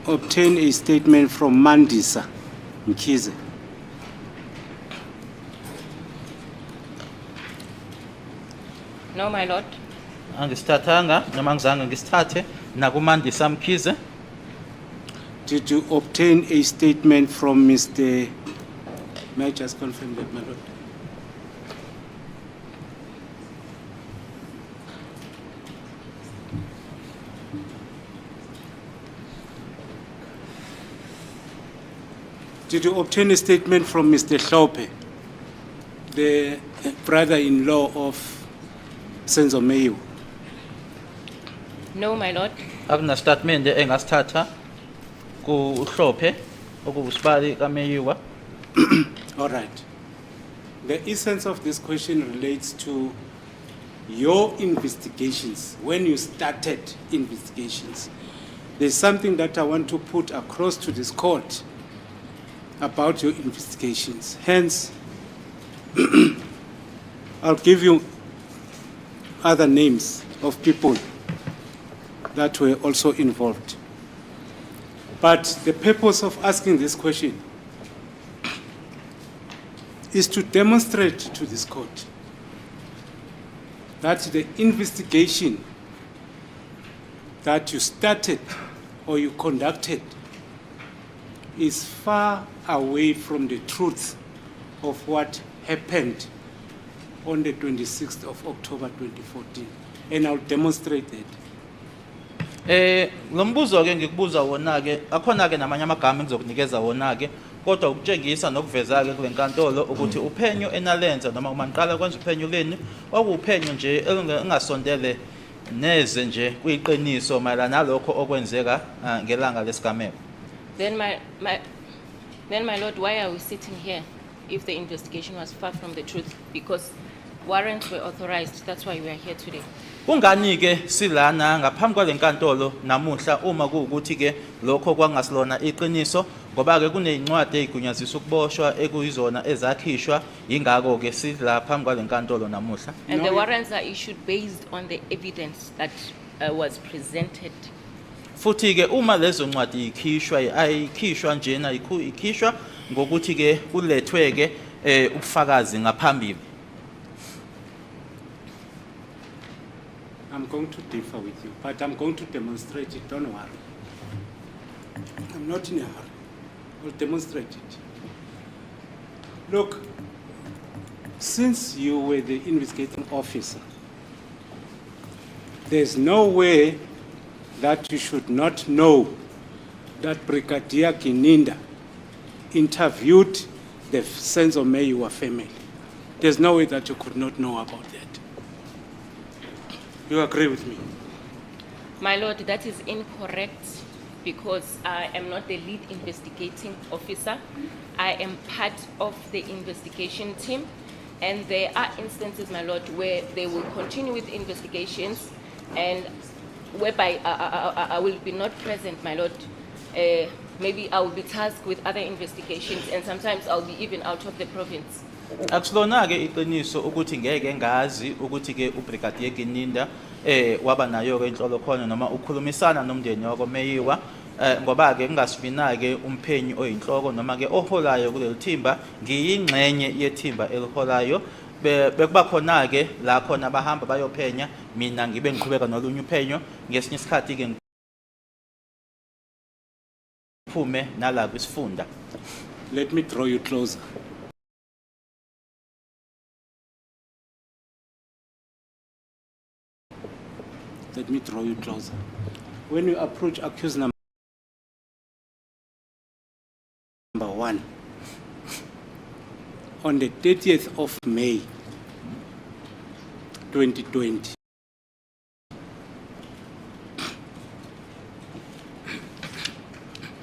obtain a statement from Mandisa Mkhize? No, my lord. Angisithathanga noma ngizange ngisithathe nakuMandisa Mkhize. Did you obtain a statement from Mr. May I just confirm that, my lord? Did you obtain a statement from Mr. Hlophe, the brother-in-law of Senzo Meyiwa? No, my lord. Akuna statement engasithatha ku Hlophe okubusibali kaMeyiwa. All right. The essence of this question relates to your investigations, when you started investigations. There's something that I want to put across to this court about your investigations. Hence, I'll give you other names of people that were also involved. But the purpose of asking this question is to demonstrate to this court that the investigation that you started or you conducted is far away from the truth of what happened on the 26th of October 2014. And I'll demonstrate that. Lombuzo ke ngikubuza wona ke akhona ke namanye amagama engizokunikeza wona ke kodwa ukutshengisa nokuveza ke kwenkantolo ukuthi uphenyo enalenza noma uma niqala kwenza uphenyo leni okuphenyo nje engasondele neze nje kuyiqiniso mayelana nalokho okwenzeka ngelanga lesigameko. Then my lord, why are we sitting here if the investigation was far from the truth? Because warrants were authorized. That's why we are here today. Kungani ke silana ngaphambi kwalenkantolo namuhla uma kuukuthi ke lokho kwangasilona iqiniso ngoba ke kunezincwadi ezigunyazisa ukuboshwa ekuyizona ezakhishwa ingako ke sidla phambi kwalenkantolo namuhla. And the warrants are issued based on the evidence that was presented. Futhi ke uma lezo ncwadi ikhishwa ayikhishwa njena ikhishwa ngokuthi ke kulethwe ke ubufakazi ngaphambili. I'm going to differ with you, but I'm going to demonstrate it, don't worry. I'm not in a hurry. I'll demonstrate it. Look, since you were the investigating officer, there's no way that you should not know that Brigadier Gininda interviewed the Senzo Meyiwa family. There's no way that you could not know about that. You agree with me? My lord, that is incorrect because I am not the lead investigating officer. I am part of the investigation team, and there are instances, my lord, where they will continue with investigations and whereby I will be not present, my lord. Maybe I will be tasked with other investigations, and sometimes I'll be even out of the province. Akusilona ke iqiniso ukuthi ngeke ngazi ukuthi ke uBrigadier Gininda waba nayo ke inhlolo khona noma ukukhulumisana nomndeni wako Meyiwa ngoba ke ngingasibina ke umphenyi oyinhloko noma ke oholayo kuleli thimba ngiyingxenye yethimba eliholayo bekuba khona ke la khona bahamba bayophenya mina ngibe ngiqhubeka nolunye uphenyo ngesinye isikhathi ke ngiphume nala kwisifunda. Let me draw you closer. Let me draw you closer. When you approach accused number 1, on the 30th of May, 2020,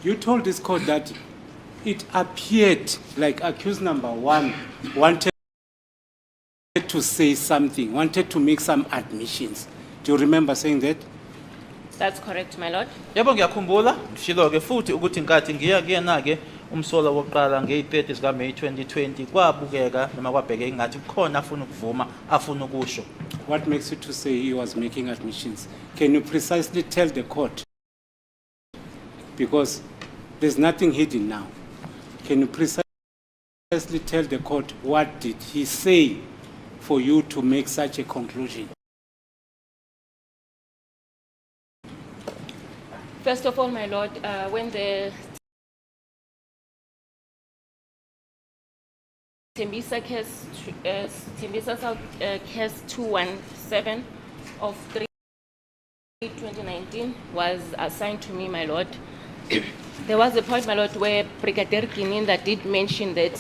you told this court that it appeared like accused number 1 wanted to say something, wanted to make some admissions. Do you remember saying that? That's correct, my lord. Yebo ngiyakhumbula ngishilo ke futhi ukuthi inkathi ngiyakuyena ke umsola wokuqala nge-30 zika May 2020 kwabukeka noma kwabheke ingathi kukhona afuna ukuvuma afuna ukusho. What makes you to say he was making admissions? Can you precisely tell the court because there's nothing hidden now. Can you precisely tell the court what did he say for you to make such a conclusion? First of all, my lord, when the Tembisa case, Tembisa South case 217 of 2019 was assigned to me, my lord, there was a point, my lord, where Brigadier Kininda did mention that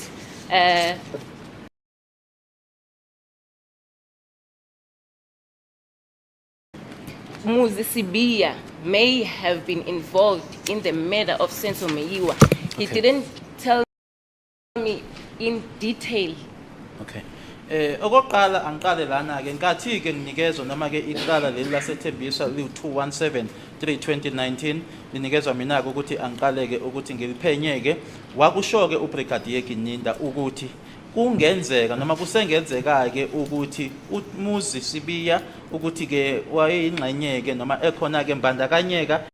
Muzi Sibiya may have been involved in the murder of Senzo Meyiwa. He didn't tell me in detail. Okay. Okokuqala angiqale lana ke nkathi ke nginikezwe noma ke iqala leli lasethembisa li 217/3/2019 linikezwa mina ukuthi angiqale ke ukuthi ngiliphenyeke wakusho ke uBrigadier Kininda ukuthi kungenzeka noma kusengenzeka ke ukuthi uMuzi Sibiya ukuthi ke wayeyingxenye ke noma ekhona ke mbandakanyeka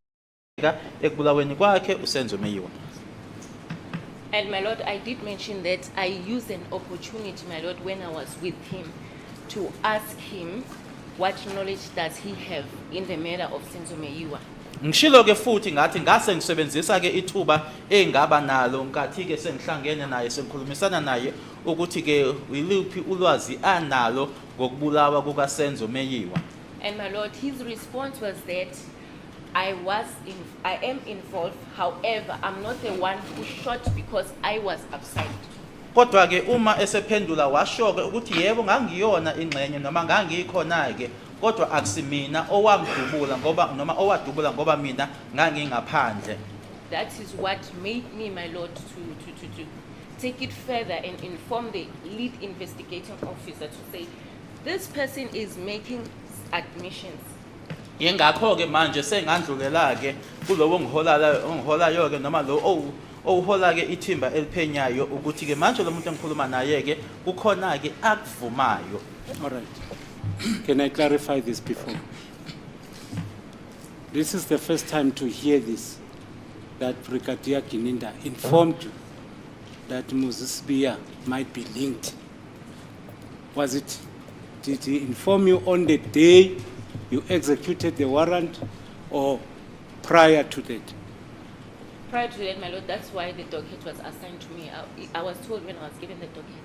ekubulaweni kwakhe uSenzo Meyiwa. And my lord, I did mention that I used an opportunity, my lord, when I was with him to ask him what knowledge does he have in the murder of Senzo Meyiwa. Ngishilo ke futhi ngathi ngase ngisebenzisa ke ithuba engaba nalo nkathi ke sengihlangene naye sengikhulumisana naye ukuthi ke yiluphi ulwazi analo ngokubulawa kuka Senzo Meyiwa. And my lord, his response was that I am involved, however, I'm not the one who shot because I was outside. Kodwa ke uma esephendula washo ke ukuthi yebo ngangiyona ingxenye noma ngangikhona ke kodwa akusimina owangidubula ngoba noma owadubula ngoba mina ngangingaphandle. That is what made me, my lord, to take it further and inform the lead investigating officer to say this person is making admissions. Yengakho ke manje sengandlulela ke kulowo ngiholayo ke noma lo ohola ke ithimba eliphenyayo ukuthi ke manje lo muntu engikhuluma naye ke kukhona ke akuvumayo. All right. Can I clarify this before? This is the first time to hear this, that Brigadier Kininda informed you that Muzi Sibiya might be linked. Did he inform you on the day you executed the warrant or prior to that? Prior to that, my lord, that's why the docket was assigned to me. I was told when I was given the docket.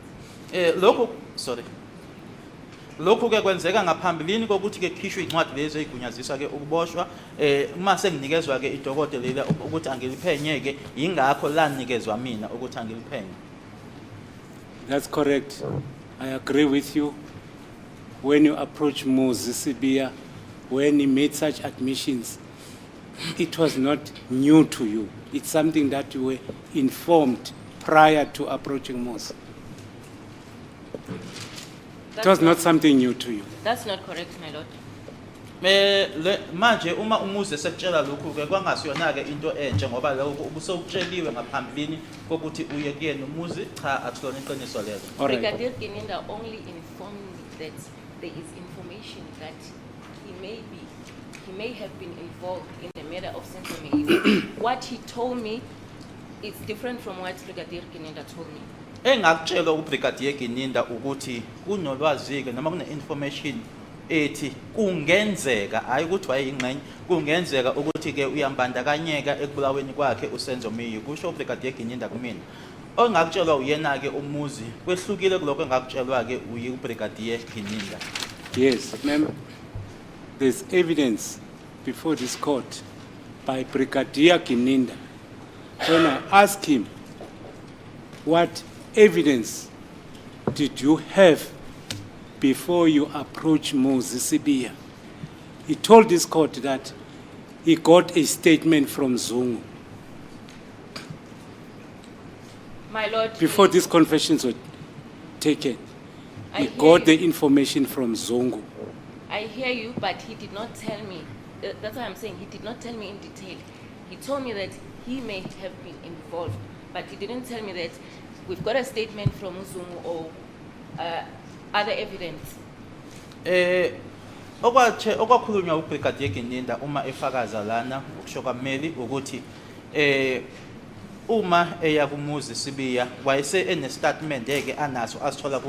Lokhu ke kwenzeka ngaphambilini kokuthi ke khishwe incwadi lezo ezigunyaziswa ke ukuboshwa uma senginikezwa ke idokote lela ukuthi angiliphenyeke ingakho la nikezwa mina ukuthi angiliphenye. That's correct. I agree with you. When you approach Muzi Sibiya, when he made such admissions, it was not new to you. It's something that you were informed prior to approaching Muzi. It was not something new to you. That's not correct, my lord. Manje uma umuze sekutshela lokhu ke kwangasiyona ke into entshe ngoba lokho ubusokutsheliwe ngaphambilini kokuthi uye kuyena umuzi cha akusona iqiniso lelo. Brigadier Kininda only informed me that there is information that he may have been involved in the murder of Senzo Meyiwa. What he told me is different from what Brigadier Kininda told me. Engakutshela uBrigadier Kininda ukuthi kunolwazi ke noma kune information ethi kungenzeka hayi ukuthi wayeyingxenye kungenzeka ukuthi ke uyambandakanyeka ekubulaweni kwakhe uSenzo Meyiwa kusho uBrigadier Kininda kumina. Ongakutshelwa uyena ke umuzi kwehlukile kuloko engakutshelwa ke uBrigadier Kininda. Yes, ma'am. There's evidence before this court by Brigadier Kininda. When I asked him, what evidence did you have before you approach Muzi Sibiya? He told this court that he got a statement from Zulu. My lord, Before these confessions were taken, he got the information from Zongo. I hear you, but he did not tell me. That's why I'm saying he did not tell me in detail. He told me that he may have been involved, but he didn't tell me that we've got a statement from Zungu or other evidence. Okwakhulunywa uBrigadier Kininda uma efakaza lana ukusho kwaMeli ukuthi uma eya kumuzi Sibiya wayese enestatement yeke anaso asithola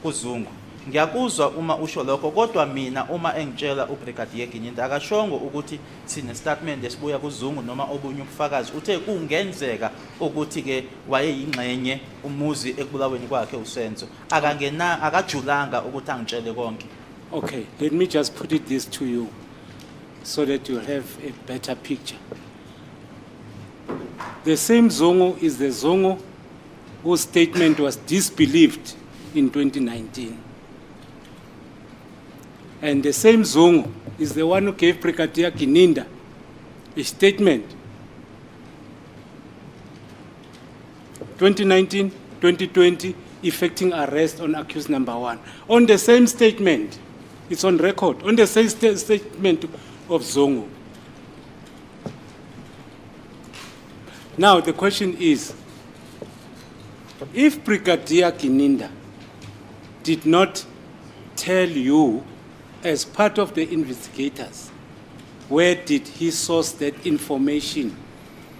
kuZungu. Ngiyakuzwa uma usho lokho kodwa mina uma engitshela uBrigadier Ginyinda akashongo ukuthi sine statement esibuya kuZungu noma obunye ubufakazi uthe kungenzeka ukuthi ke wayeyingxenye umuzi ekubulaweni kwakhe uSenzo akangena akajulanga ukuthi angitshele konke. Okay, let me just put it this to you so that you have a better picture. The same Zongo is the Zongo whose statement was disbelieved in 2019. And the same Zongo is the one who gave Brigadier Ginyinda a statement. 2019, 2020, effecting arrest on accused number 1. On the same statement, it's on record, on the same statement of Zongo. Now the question is, if Brigadier Ginyinda did not tell you as part of the investigators, where did he source that information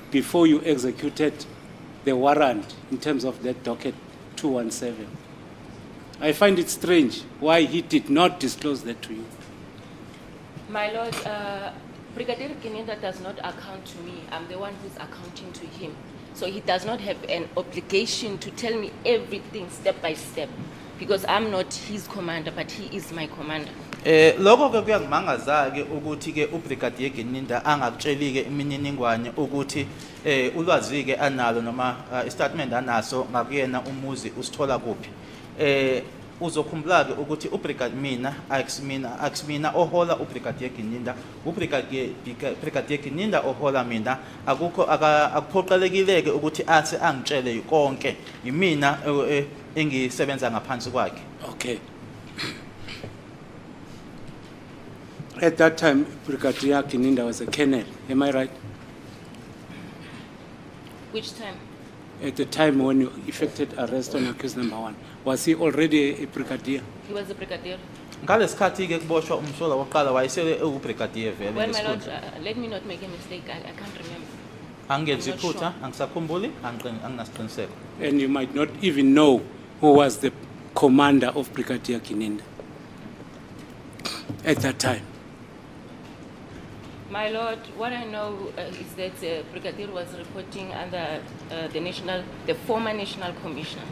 before you executed the warrant in terms of that docket 217? I find it strange why he did not disclose that to you. My Lord, Brigadier Ginyinda does not account to me. I'm the one who's accounting to him. So he does not have an obligation to tell me everything step by step because I'm not his commander, but he is my commander. Lokho ke kuyangimangaza ke ukuthi ke uBrigadier Ginyinda angakutsheli ke imininingwane ukuthi ulwazi ke analo noma istatement anaso ngakuyena umuzi usithola kuphi. Uzokhumbula ke ukuthi uBrigadier mina ohola uBrigadier Ginyinda Brigadier Ginyinda ohola mina akukho akuphoqelekile ke ukuthi athi angitshele konke yimina engisebenza ngaphansi kwakhe. Okay. At that time, Brigadier Ginyinda was a colonel, am I right? Which time? At the time when you effected arrest on accused number 1, was he already a brigadier? He was a brigadier. Ngalesikhathi ke kuboshwa umsola wokuqala wayesele ubrigadier vele Well, my Lord, ngesikhundla. let me not make a mistake. I can't remember. Angenzi I'm not iphutha sure. angisakhumbuli anginasiqiniseko. And you might not even know who was the commander of Brigadier Ginyinda at that time. My Lord, what I know is that Brigadier was reporting under the former National Commissioner.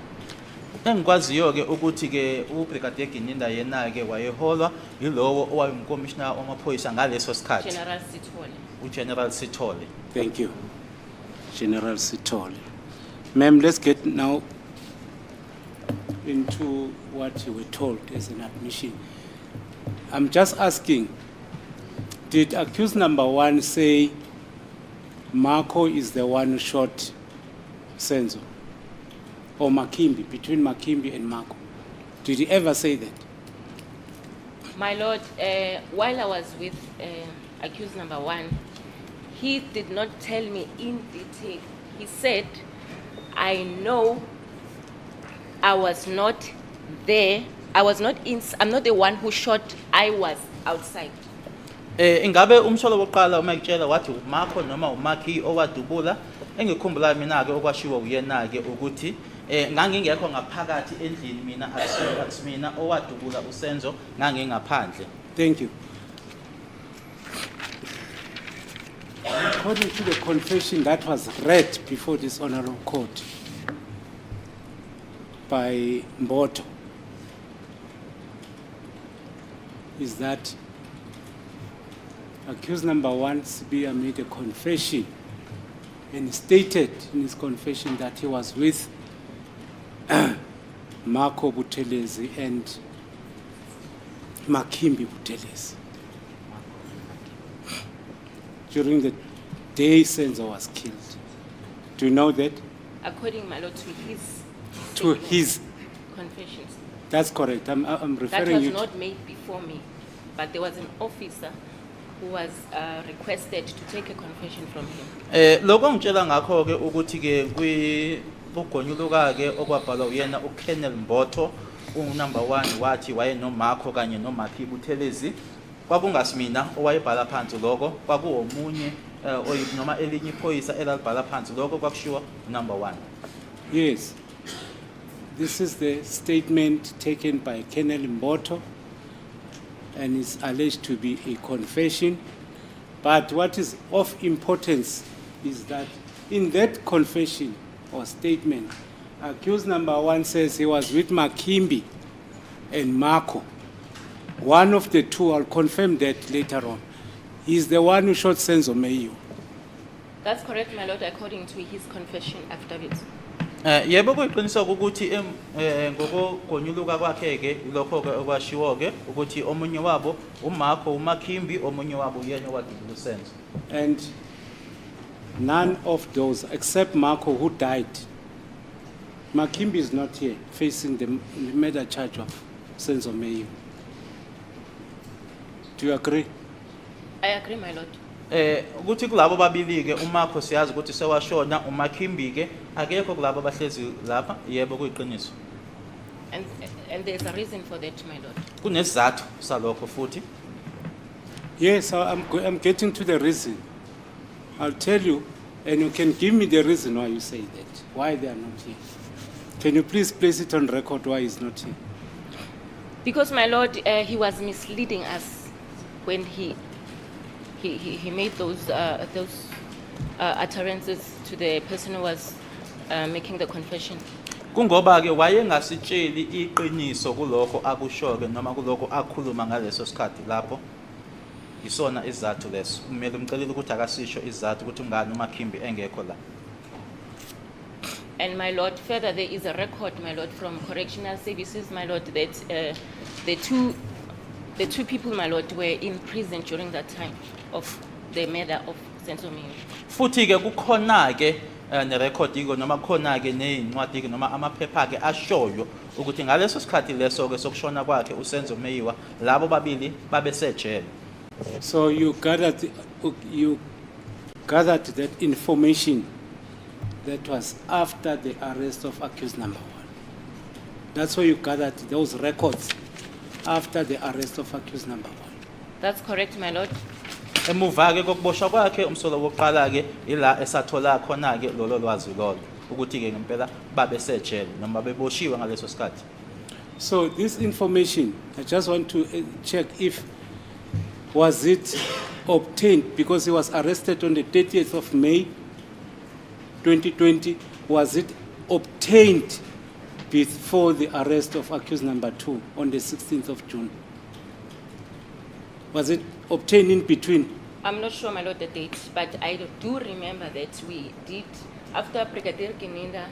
Engikwaziyo ke ukuthi ke uBrigadier Ginyinda yena ke wayeholwa yilowo owayumkommissioner wamaphoyisa ngaleso sikhathi General Sithole. uGeneral Sithole. Thank you, General Sithole. Ma'am, let's get now into what you were told as an admission. I'm just asking, did accused number 1 say Marco is the one who shot Senzo? Or Makimbi, between Makimbi and Marco? Did he ever say that? My Lord, while I was with accused number 1, he did not tell me in detail. He said, I know I was not there. I'm not the one who shot. I was outside. Ingabe umsholo wokuqala uma ekutshela wathi uMarco noma uMaki owadubula engikhumbula mina ke okwashiwo uyena ke ukuthi ngangingekho ngaphakathi endlini mina asimina owadubula uSenzo ngangingaphandle. Thank you. According to the confession that was read before this honorable court by Mboto, is that accused number 1, Sibiya, made a confession and stated in his confession that he was with Marco Buthelezi and Makimbi Buthelezi during the day Senzo was killed. Do you know that? According, my Lord, to his his confessions. That's correct. I'm That referring was you to... not made before me, but there was an officer who was requested to take a confession from him. Lokho ngitshela ngakho ke ukuthi ke kugonyuluka ke okwabhalwa uyena uKennel Mboto unumber 1 wathi waye noMarco kanye noMaki Buthelezi kwakungasimina owayebhala phansi lokho kwakuwomunye noma elinye iphoyisa elalibhala phansi lokho kwakushiwo number 1. Yes. This is the statement taken by Colonel Mboto and is alleged to be a confession. But what is of importance is that in that confession or statement, accused number 1 says he was with Makimbi and Marco. One of the two, I'll confirm that later on, is the one who shot Senzo Meyiwa. That's correct, my lord, according to his confession affidavit. Yebo kuyiqiniseka ukuthi ngokugonyuluka kwakhe ke lokho ke okwashiwo ke ukuthi omunye wabo uMarco uMakimbi omunye wabo uyena owadubula uSenzo. And none of those except Marco who died. Makimbi is not here facing the murder charge of Senzo Meyiwa. Do you agree? I agree, my lord. Ukuthi kulabo babili ke uMarco siyazi ukuthi sewashona uMakimbi ke akekho kulabo abahlezi lapha yebo kuyiqiniso. And there's a reason for that, my lord. Kunesizathu salokho futhi. Yes, I'm getting to the reason. I'll tell you, and you can give me the reason why you say that, why they are not here. Can you please place it on record why he's not here? Because, my lord, he was misleading us when he made those utterances to the person who was making the confession. Kungoba ke wayengasitsheli iqiniso kuloko akushoke noma kuloko akhuluma ngaleso sikhathi lapho isona izathu leso kumele umcelile ukuthi akasisho izathu ukuthi ungani uMakimbi engekho la. And my lord, further there is a record, my lord, from correctional services, my lord, that the two people, my lord, were in prison during that time of the murder of Senzo Meyiwa. Futhi ke kukhona ke ne record iko noma khona ke nezincwadi ke noma amaphepha ke ashoyo ukuthi ngaleso sikhathi leso ke sokushona kwakhe uSenzo Meyiwa labo babili babe sejele. So you gathered that information that was after the arrest of accused number 1. That's why you gathered those records after the arrest of accused number 1. That's correct, my lord. Emuva ke kokuboshwa kwakhe umsolo wokuqala ke ila esathola khona ke lolo lwazi lolo ukuthi ke ngempela babe sejele noma beboshiwe ngaleso sikhathi. So this information, I just want to check if was it obtained because he was arrested on the 30th of May 2020. Was it obtained before the arrest of accused number 2 on the 16th of June? Was it obtained in between? I'm not sure, my lord, the date, but I do remember that we did, after Brigadier Kininda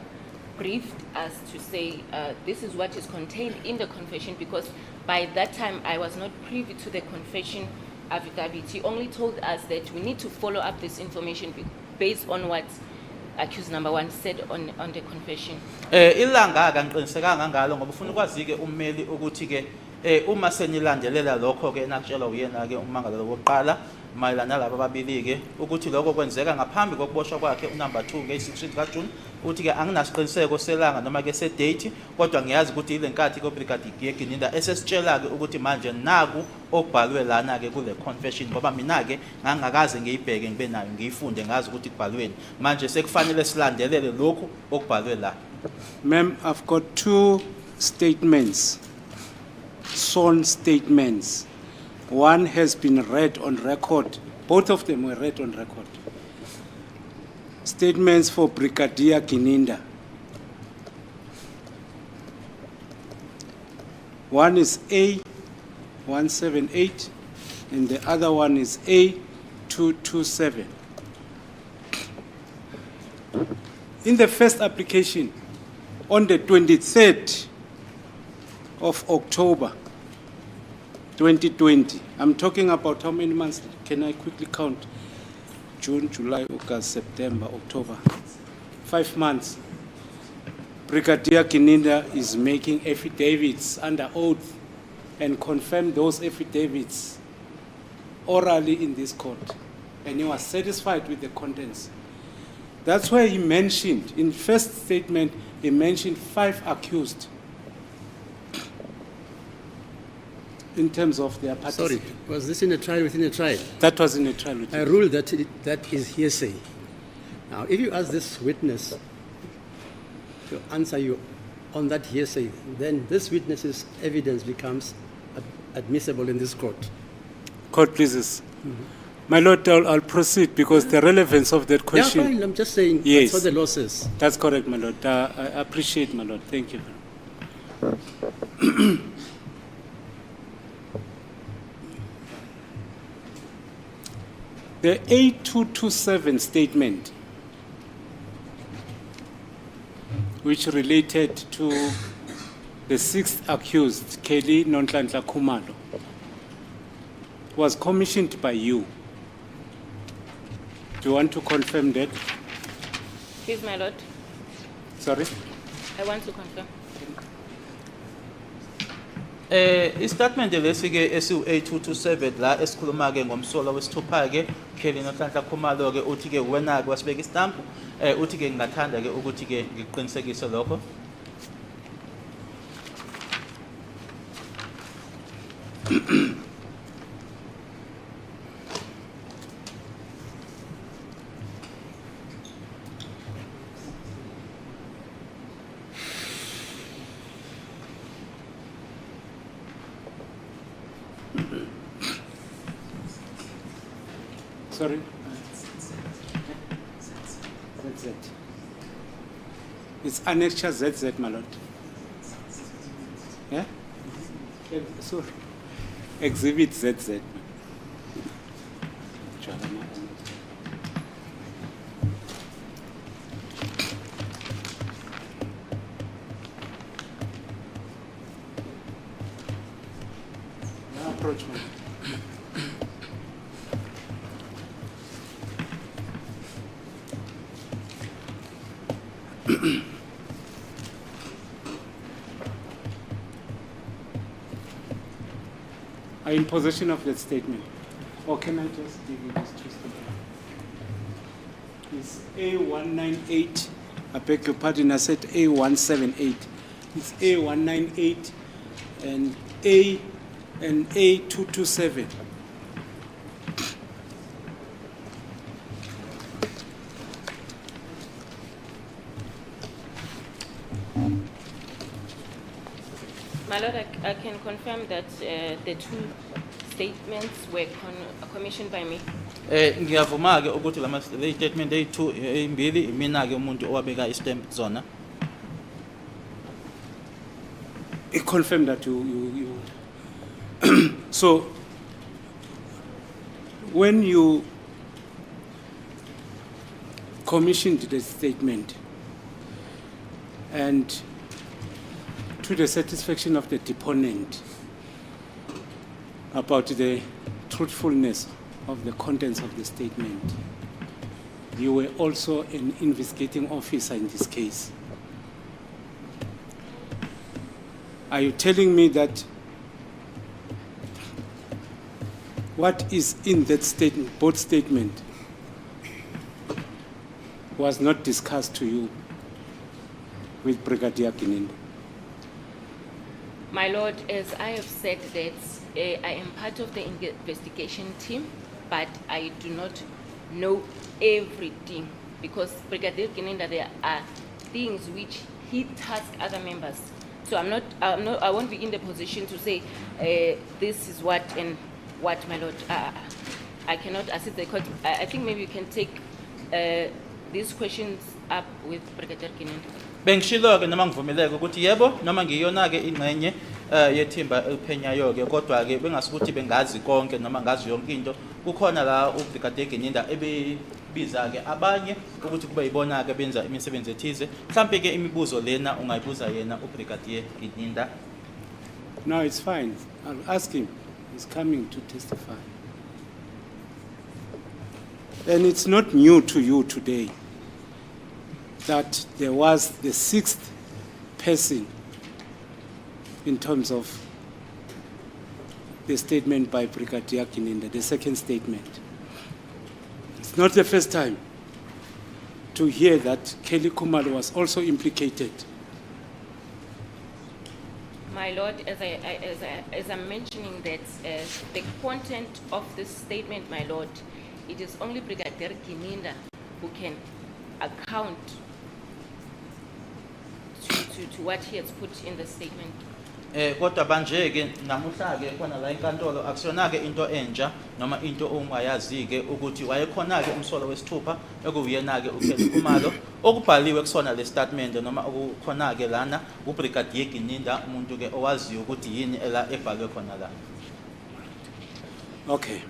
briefed us to say this is what is contained in the confession, because by that time I was not privy to the confession affidavit. He only told us that we need to follow up this information based on what accused number 1 said on the confession. Ilanga akanqinisekanga ngalo ngoba ufuna ukwazi ke ummeli ukuthi ke uma senilandelela lokho ke nakutshelwa uyena ke umangalo wokuqala mayelana laba babili ke ukuthi lokho kwenzeka ngaphambi kokuboshwa kwakhe unumber 2 nge-16 kaJune uthi ke anginasiqiniseko selanga noma ke sedate kodwa ngiyazi ukuthi ile nkathi kobrigadier Kininda esesitshela ke ukuthi manje naku okubhalwe lana ke kule confession ngoba mina ke ngangakaze ngiyibheke ngibe nayo ngiyifunde ngazi ukuthi kubhalweni manje sekufanele silandelele lokhu okubhalwe la. Ma'am, I've got 2 statements, sworn statements. One has been read on record. Both of them were read on record. Statements for Brigadier Kininda. One is A178 and the other one is A227. In the first application, on the 23rd of October 2020, I'm talking about how many months? Can I quickly count? June, July, August, September, October. 5 months. Brigadier Kininda is making affidavits under oath and confirm those affidavits orally in this court. And he was satisfied with the contents. That's why he mentioned, in first statement, he mentioned 5 accused. in terms of their Sorry, participation. was this in a trial within a trial? That was in a trial. with I you. ruled that that is hearsay. Now, if you ask this witness to answer you on that hearsay, then this witness's evidence becomes admissible in this court. Court pleases. My lord, I'll proceed because the relevance of that question. Yeah, fine. I'm just saying Yes. that's what the law says. That's correct, my lord. I appreciate, my lord. Thank you. The A227 statement, which related to the sixth accused, Kelly Nonhlanhla Khumalo, was commissioned by you. Do you want to confirm that? Please, my lord, Sorry? I want to confirm. Istatement lesike esu-A227 la esikhuluma ke ngomsolo wesithupha ke Kelly Nonhlanhla Khumalo ke uthi ke wena ke wasibeka istamp uthi ke ngingathanda ke ukuthi ke ngiqinisekise lokho. Sorry? ZZ. It's annexure ZZ, my lord. Yeah? Sorry. Exhibit ZZ. Now approach me. Are you in possession of that statement? Or can I just give you this two statements? It's A198. I beg your pardon, I said A178. It's A198 and A227. My lord, I can confirm that the two statements were commissioned by me. Ngiyavuma ke ukuthi lama statement eyi2 ezimbili mina ke umuntu owabeka istamp zona. I confirm that you. So, when you commissioned the statement and to the satisfaction of the deponent about the truthfulness of the contents of the statement, you were also an investigating officer in this case. Are you telling me that what is in that statement, both statement, was not discussed to you with Brigadier Kininda? My lord, as I have said that I am part of the investigation team, but I do not know everything because Brigadier Kininda, there are things which he tasked other members. So I won't be in the position to say this is what and what, my lord. I cannot assist the court. I think maybe you can take these questions up with Brigadier Kininda. Bengishilo ke noma ngivumeleke ukuthi yebo noma ngiyona ke ingxenye yethimba eliphenyayo ke kodwa ke bengasukuthi bengazi konke noma ngazi yonke into kukhona la uBrigadier Kininda ebebiza ke abanye ukuthi kube yibona ke benza imisebenzi ethize mhlambe ke imibuzo lena ungayibuza yena uBrigadier Kininda. No, it's fine. I'll ask him. He's coming to testify. And it's not new to you today that there was the sixth person in terms of the statement by Brigadier Kininda, the second statement. It's not the first time to hear that Kelly Khumalo was also implicated. My My Lord, as I'm mentioning that the content of this statement, my Lord, it is only Brigadier Gininda who can account to what he has put in the statement. Kodwa manje ke namuhla ke khona la enkantolo akusiyona ke into entsha noma into ongayazi ke ukuthi wayekhona ke umsolo wesithupha ekuyena ke uKelly Khumalo okubhaliwe kusona le statement noma okukhona ke lana uBrigadier Gininda umuntu ke owaziyo ukuthi yini ela ebhalwe khona la. Okay.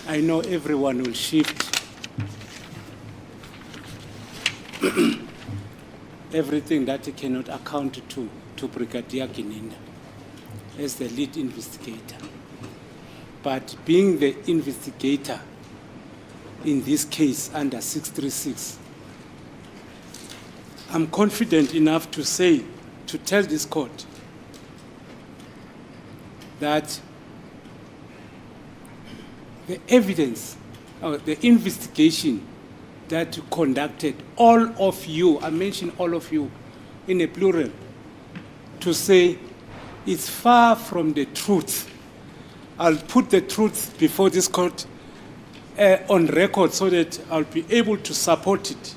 I know everyone will shift everything that he cannot account to Brigadier Gininda as the lead investigator. But being the investigator in this case under 636, I'm confident enough to say, to tell this court that the evidence, or the investigation that you conducted, all of you, I mention all of you in a plural, to say it's far from the truth. I'll put the truth before this court on record so that I'll be able to support it.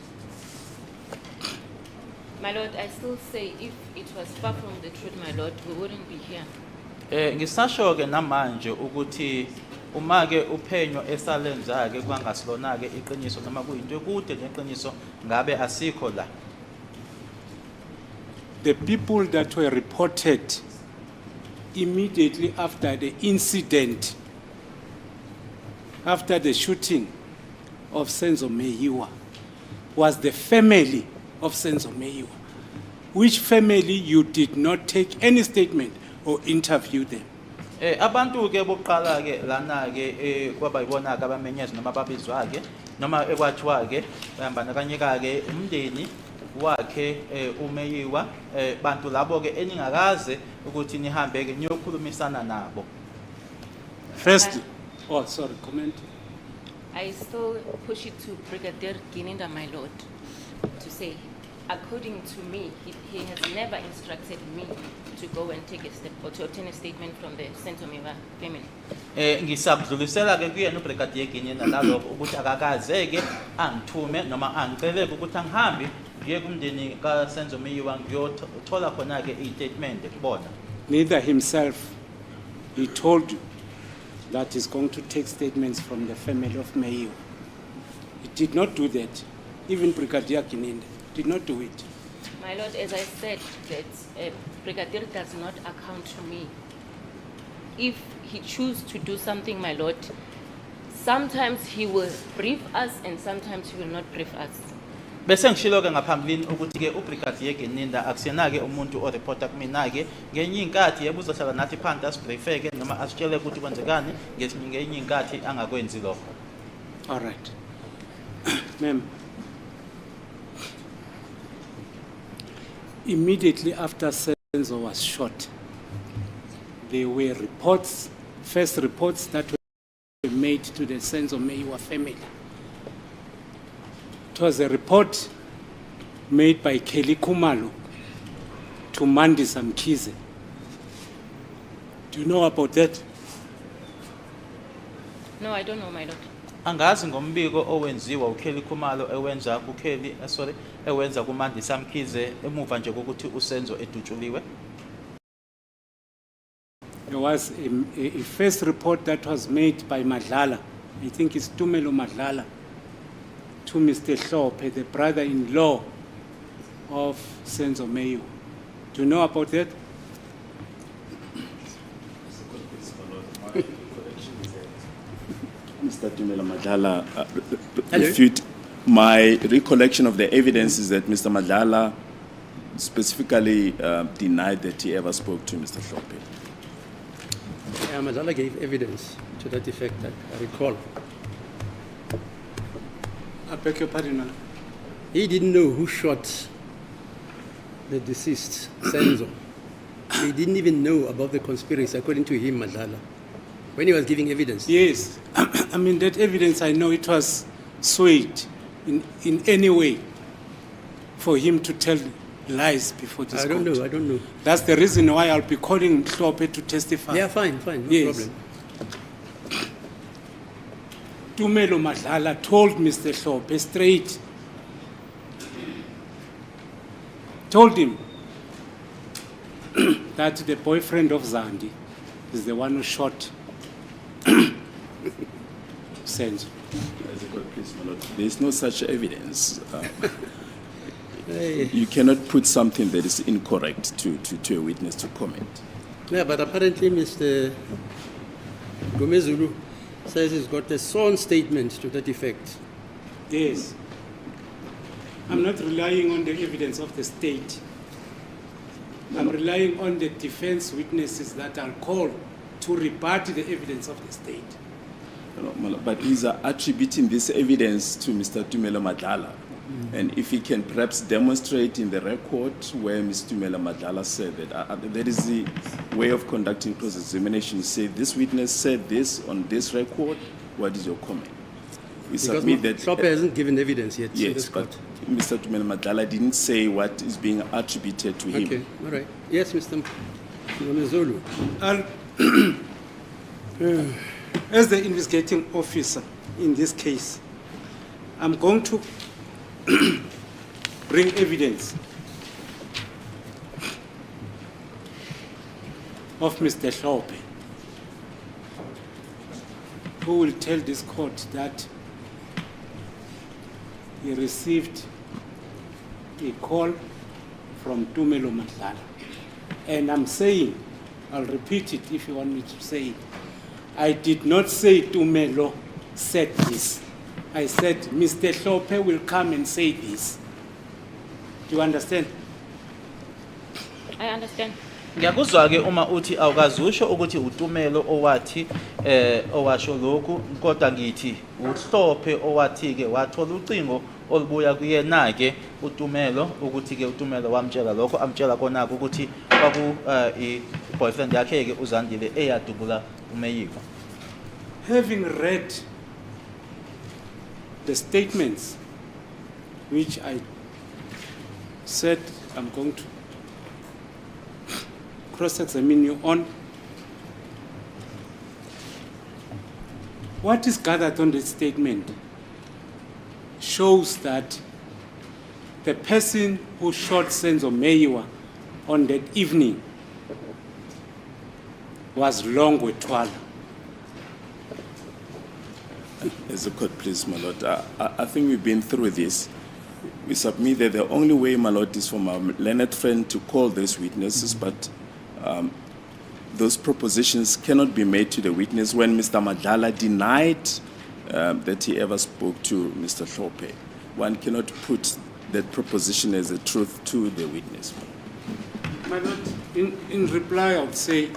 My Lord, I still say if it was far from the truth, my Lord, we wouldn't be here. Ngisasho ke namanje ukuthi uma ke uphenyo esalenza ke kwangasilona ke iqiniso noma kuyinto ekude neqiniso ngabe asikho la. The people that were reported immediately after the incident, after the shooting of Senzo Meyiwa, was the family of Senzo Meyiwa, which family you did not take any statement or interview them. Abantu ke boqala ke lana ke kwaba yibona ke abamenyezi noma babizwa ke noma ekwathiwa ke bahamba kanyeka ke umndeni wakhe uMeyiwa bantu labo ke eningakaze ukuthi nihambe ke niyokhulumisana nabo. First, oh sorry, comment. I still push it to Brigadier Gininda, my Lord, to say, according to me, he has never instructed me to go and take a step or to obtain a statement from the Senzo Meyiwa family. Ngisabudlulisela ke kuyena uBrigadier Gininda nalokho ukuthi akakaze ke angithume noma angicele ukuthi angihambe ngiye kumndeni kaSenzo Meyiwa ngiyothola khona ke istatement kubona. Neither himself, he told you that he's going to take statements from the family of Meyiwa. He did not do that. Even Brigadier Gininda did not do it. My Lord, as I said, that Brigadier does not account to me. If he chooses to do something, my Lord, sometimes he will brief us and sometimes he will not brief us. Bese ngishilo ke ngaphambilini ukuthi ke uBrigadier Gininda akusiyena ke umuntu oreporta kumina ke ngenye inkathi yebuzohlala nathi phansi asibriefe ke noma asitshele ukuthi kwenzekani ngenye inkathi angakwenzi lokho. All right. Ma'am. Immediately after Senzo was shot, there were reports, first reports that were made to the Senzo Meyiwa family. It was a report made by Kelly Khumalo to Mandi Samkize. Do you know about that? No, I don't know, my Lord. Angazi ngombiko owenziwa uKelly Khumalo ewenza kuMandi Samkize emuva nje kokuthi uSenzo edutshuliwe. There was a first report that was made by Madlala, I think it's Tumelo Madlala, to Mr. Hlope, the brother-in-law of Senzo Meyiwa. Do you know about that? Mr. Tumelo Madlala, refute my recollection of the evidence is that Mr. Madlala specifically denied that he ever spoke to Mr. Hlope. Yeah, Madlala gave evidence to that effect, I recall. I beg your pardon, ma'am. He didn't know who shot the deceased, Senzo. He didn't even know about the conspiracy, according to him, Madlala, when he was giving evidence. Yes, I mean, that evidence, I know it was swayed in any way for him to tell lies before this I court? don't know. That's the reason why I'll be calling Mhlope to testify. Yeah, fine, no Yes. problem. Tumelo Madlala told Mr. Mhlope straight, told him that the boyfriend of Zandi is the one who shot Senzo. Please, my lord, there is no such evidence. Hey. You cannot put something that is incorrect to a witness to comment. Yeah, but apparently Mr. Zulu says he's got a sworn statement to that effect. Yes. I'm not relying on the evidence of the state. I'm relying on the defense witnesses that are called to rebut the evidence of the state. No, my lord, but he's attributing this evidence to Mr. Tumelo Madlala. And if he can perhaps demonstrate in the record where Mr. Tumelo Madlala said that there is the way of conducting cross-examination. You say this witness said this on this record. What is your comment? We Because submit that. Mhlope hasn't given evidence yet. in Yes, this but court. Mr. Tumelo Madlala didn't say what is being attributed to him. Okay, all right. Yes, Mr. Zulu. As the investigating officer in this case, I'm going to bring evidence of Mr. Mhlope, who will tell this court that he received a call from Tumelo Madlala. And I'm saying, I'll repeat it if you want me to say it. I did not say Tumelo said this. I said Mr. Mhlope will come and say this. Do you understand? I understand. Ngiyakuzwa ke uma uthi awukazusho ukuthi uTumelo owathi owasho lokhu kodwa ngithi uHlophe owathi ke wathola ucingo olubuya kuyena ke uTumelo ukuthi ke uTumelo wamtshela lokho amtshela kona ukuthi kwaku I boyfriend yakhe ke uZandile eyadubula uMeyiwa. Having read the statements which I said I'm going to cross-examine you on, what is gathered on this statement shows that the person who shot Senzo Meyiwa on that evening was Longwe Twala. As a court, please, my lord. I think we've been through this. We submit that the only way, my lord, is for my learned friend to call those witnesses, but those propositions cannot be made to the witness when Mr. Madlala denied that he ever spoke to Mr. Mhlope. One cannot put that proposition as a truth to the witness. My lord, in reply, I would say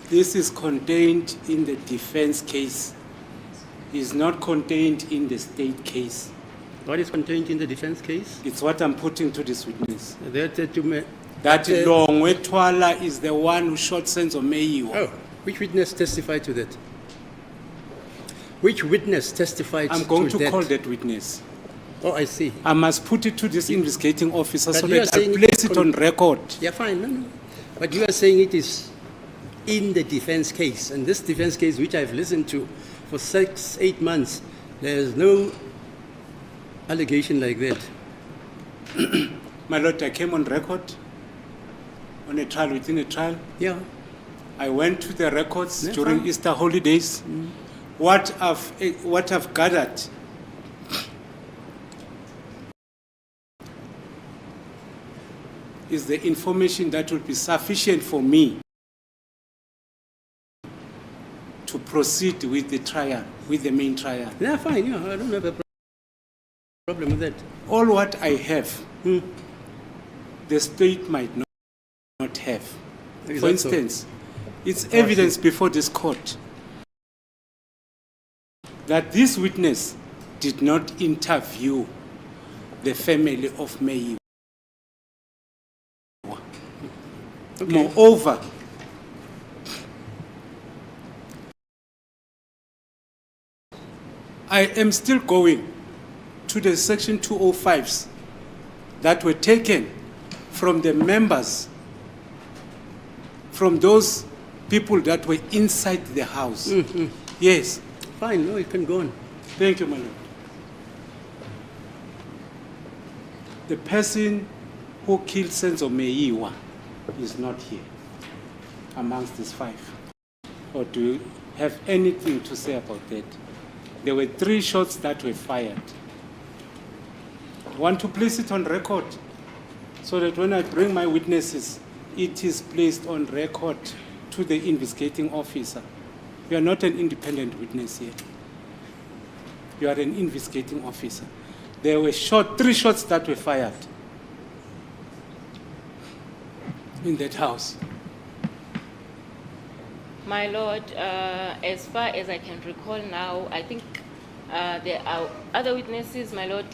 this is contained in the defense case. It's not contained in the state case. What is contained in the defense case? It's what I'm putting to this witness. That Longwe Twala is the one who shot Senzo Meyiwa. Oh, which witness testified to that? Which witness testified I'm going to to that? call that witness. Oh, I see. I must put it to this investigating officer But so you are that I saying place it on record. Yeah, fine. No. But you are saying it is in the defense case. And this defense case, which I've listened to for 6-8 months, there's no allegation like that. My lord, I came on record on a trial within a trial. Yeah. I went to the records Yeah, during fine. Easter holidays. What I've gathered is the information that will be sufficient for me to proceed with the trial, with the main trial. Yeah, fine. Yeah, I don't have a problem with that. All what I have, the state might not have. Is For that so? instance, it's evidence before this court that this witness did not interview the family of Meyiwa. Okay. Moreover, I am still going to the section 205s that were taken from the members, from those people that were inside the house. Yes. Fine, no, you can go on. Thank you, my lord. The person who killed Senzo Meyiwa is not here amongst these five. Or do you have anything to say about that? There were 3 shots that were fired. I want to place it on record so that when I bring my witnesses, it is placed on record to the investigating officer. You are not an independent witness here. You are an investigating officer. There were 3 shots that were fired in that house. My lord, as far as I can recall now, I think there are other witnesses, my lord,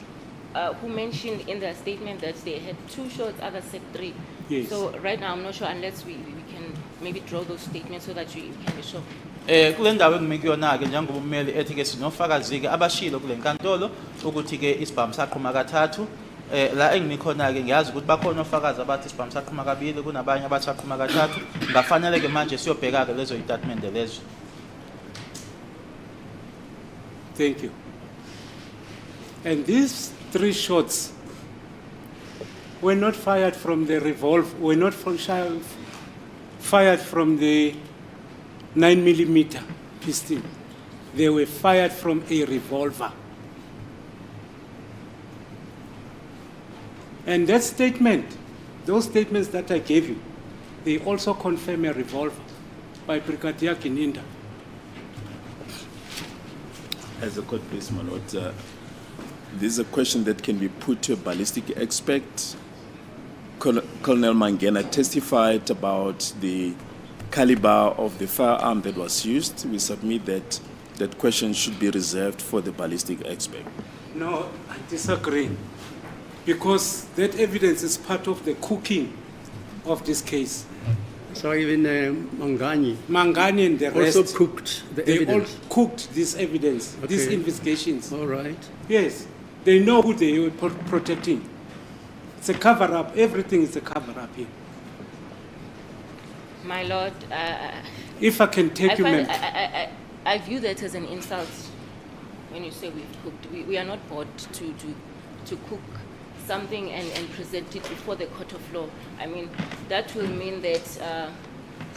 who mentioned in their statement that they had 2 shots, others said 3. Yes. So right now I'm not sure unless we can maybe draw those statements so that you can be sure. Kule ndawo engime kuyona ke njengoba ummeli ethi ke sinofakazi ke abashilo kule nkantolo ukuthi ke isibhamu saqhuma kathathu la engimikhona ke ngiyazi ukuthi bakhona ofakazi abathi isibhamu saqhuma kabili kunabanye abathi saqhuma kathathu ngafanele ke manje siyobheka ke lezo izitatimende lezo. Thank you. And these 3 shots were not fired from the revolver, were not fired from the 9mm pistol. They were fired from a revolver. And that statement, those statements that I gave you, they also confirm a revolver by Brigadier Kininda. As a court, please, my lord. This is a question that can be put to a ballistic expert. Colonel Mangena testified about the caliber of the firearm that was used. We submit that that question should be reserved for the ballistic expert. No, I disagree. Because that evidence is part of the cooking of this case. So even Mangani Mangani and the rest, also cooked the they evidence. all cooked this evidence, these Okay. investigations. All right. Yes, they know who they were protecting. It's a cover-up. Everything is a cover-up here. My lord, If I can take you, ma'am. I view that as an insult when you say we've cooked. We are not bought to cook something and present it before the court of law. I mean, that will mean that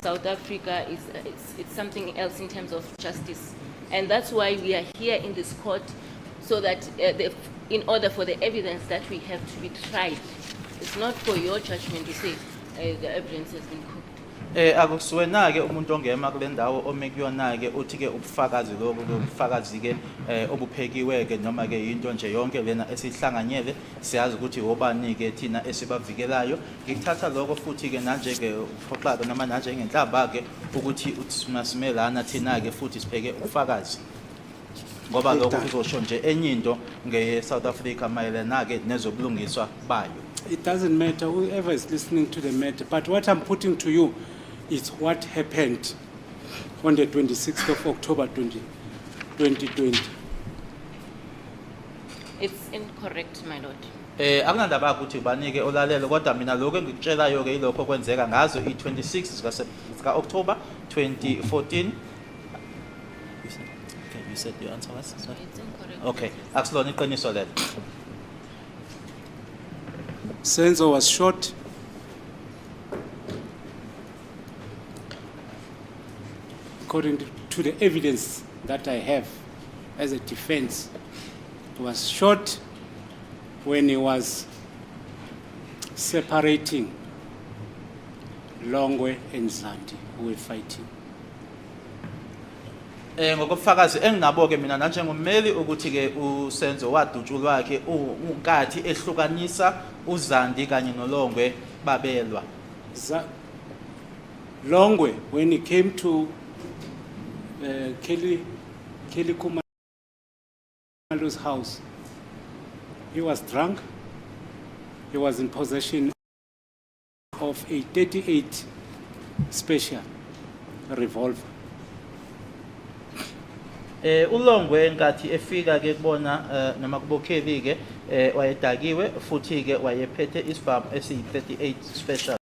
South Africa it's something else in terms of justice. And that's why we are here in this court, so that in order for the evidence that we have to be tried. It's not for your judgment to say the evidence has been cooked. Akusuwena ke umuntu ongema kule ndawo ome kuyona ke uthi ke ubufakazi lokho ubufakazi ke obuphekiwe ke noma ke into nje yonke lena esihlanganyele siyazi ukuthi obani ke thina esibavikelayo. Ngikuthatha lokho futhi ke manje ke uphoxaka noma manje ngenhlamba ke ukuthi usimelana thina ke futhi sipheke ubufakazi. Ngoba lokho kuzosho nje enye into nge South Africa mayelana ke nezobulungiswa bayo. It doesn't matter whoever is listening to the matter, but what I'm putting to you is what happened on the 26th of October 2020. It's incorrect, my lord. Akunandaba ukuthi banike olalele kodwa mina lokho engikutshelayo ke ilokho kwenzeka ngazo i26 zika October 2014. Okay, you said your answer was sorry. It's incorrect. Okay, akusilona iqiniso lelo. Senzo was shot. According to the evidence that I have as a defense, he was shot when he was separating Longwe and Zandi, who were fighting. Ngokufakazi enginabo ke mina njengommeli ukuthi ke uSenzo wadutshulwa wakhe unkathi ehlukanisa uZandi kanye noLongwe babelwa. Longwe, when he came to Kelly Kumalo's house, he was drunk. He was in possession of a 38 special revolver. uLongwe nkathi efika ke kubona noma kubokheli ke wayedakiwe futhi ke wayephethe isibhamu esiyi-38 special.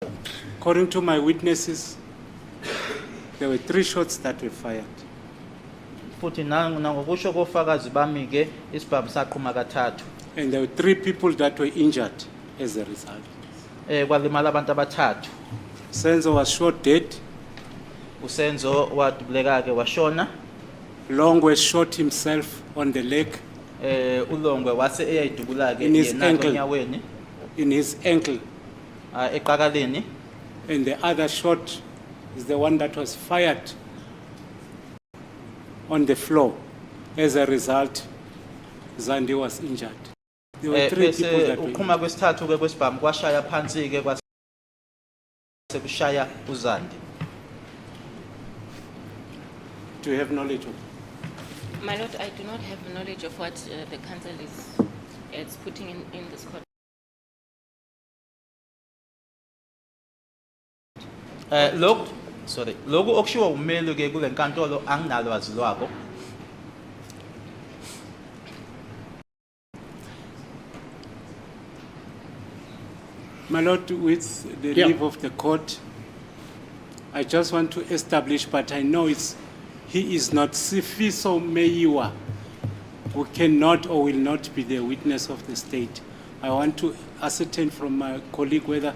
According to my witnesses, there were 3 shots that were fired. Futhi nangokusho kofakazi bami ke isibhamu saqhuma kathathu. And there were 3 people that were injured as a result. Kwalimala abantu abathathu. Senzo was shot dead. uSenzo wadubuleka ke washona. Longwe shot himself on the leg, uLongwe wase eyayidubula ke In his yena ankle. onyaweni in his ankle. eqakaleni. And the other shot is the one that was fired on the floor. As a result, Zandi was injured. There were 3 people Bese that were uqhuma injured. kwesithathu ke kwesibhamu kwashaya phansi ke kwase kushaya uZandi. Do you have knowledge of? My Lord, I do not have knowledge of what the council is putting in this court. Lokhu okushiwo umeli ke kule nkantolo anginalwazi lwako. My Lord, with the Yeah. leave of the court, I just want to establish, but I know he is not Senzo Meyiwa, who cannot or will not be the witness of the state. I want to ascertain from my colleague whether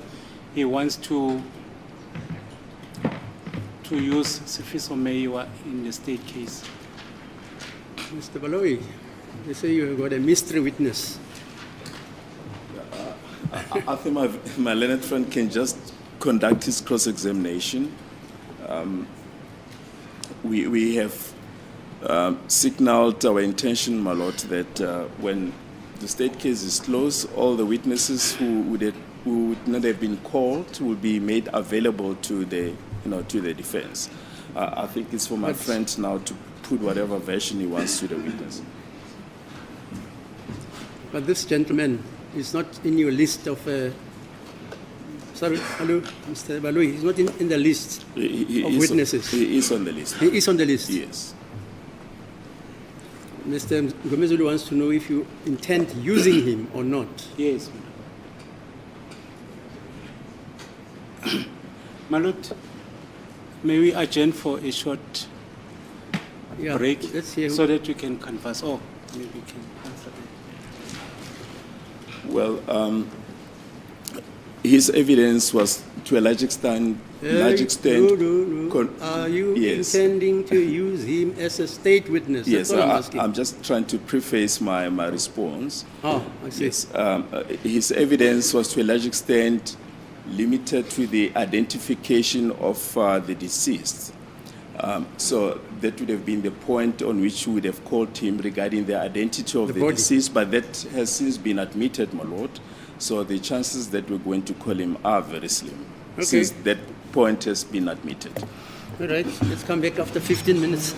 he wants to use Senzo Meyiwa in the state case. Mr. Baloyi, they say you have got a mystery witness. I think my learned friend can just conduct his cross-examination. We have signaled our intention, my lord, that when the state case is closed, all the witnesses who would not have been called will be made available to the defense. I think it's for my friend now to put whatever version he wants to the witness. But this gentleman is not in your list of. Sorry, hello, Mr. Baloyi, he's not in the list He of is witnesses. He is on the list. He is on the list. Yes. Mr. Gomezulu wants to know if you intend using him or not. Yes. My Lord, may we adjourn for a short Yeah, break let's hear. so that we can converse? Oh, maybe we can answer that. Well, his evidence was to a large extent. No. Are you yes. intending to use him as a state witness? Yes, That's what I'm asking. I'm just trying to preface my response. Oh, I see. Yes, his evidence was to a large extent limited to the identification of the deceased. So that would have been the point on which we would have called him regarding the identity of the body. deceased, but that has since been admitted, my lord. So the chances that we're going to call him are very slim, Okay. since that point has been admitted. All right, let's come back after 15 minutes.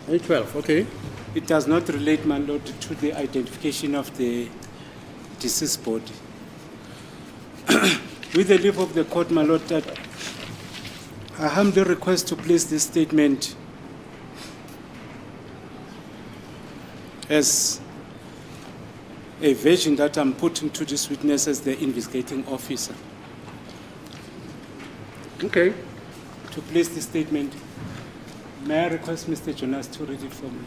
A12, okay. It does not relate, my lord, to the identification of the deceased body. With the leave of the court, my lord, that I humbly request to place this statement as a version that I'm putting to this witness as the investigating officer. Okay. To place this statement, may I request Mr. Jonas to read it for me?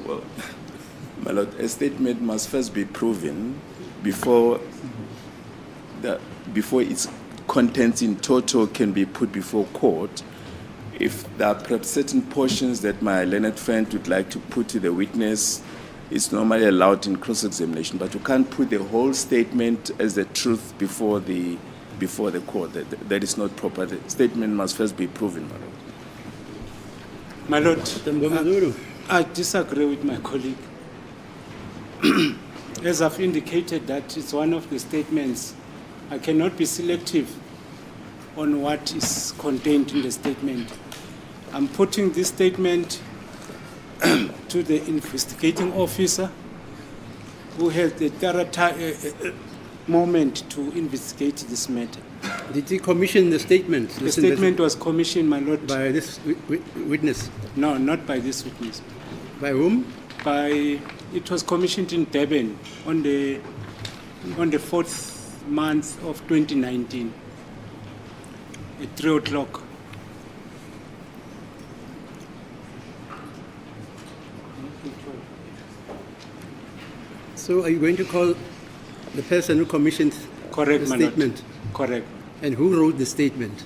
Well, my lord, a statement must first be proven before its contents in total can be put before court. If there are perhaps certain portions that my learned friend would like to put to the witness, it's normally allowed in cross-examination, but you can't put the whole statement as the truth before the court. That is not proper. The statement must first be proven, my lord. My lord, I disagree with my colleague. As I've indicated, that it's one of the statements. I cannot be selective on what is contained in the statement. I'm putting this statement to the investigating officer who has the thorough moment to investigate this matter. Did he commission the statement? The statement was commissioned, my lord. By this witness? No, not by this witness. By whom? It was commissioned in Durban on the 4th month of 2019 at 3 o'clock. So are you going to call the person who commissioned Correct, the my lord. statement? Correct. And who wrote the statement?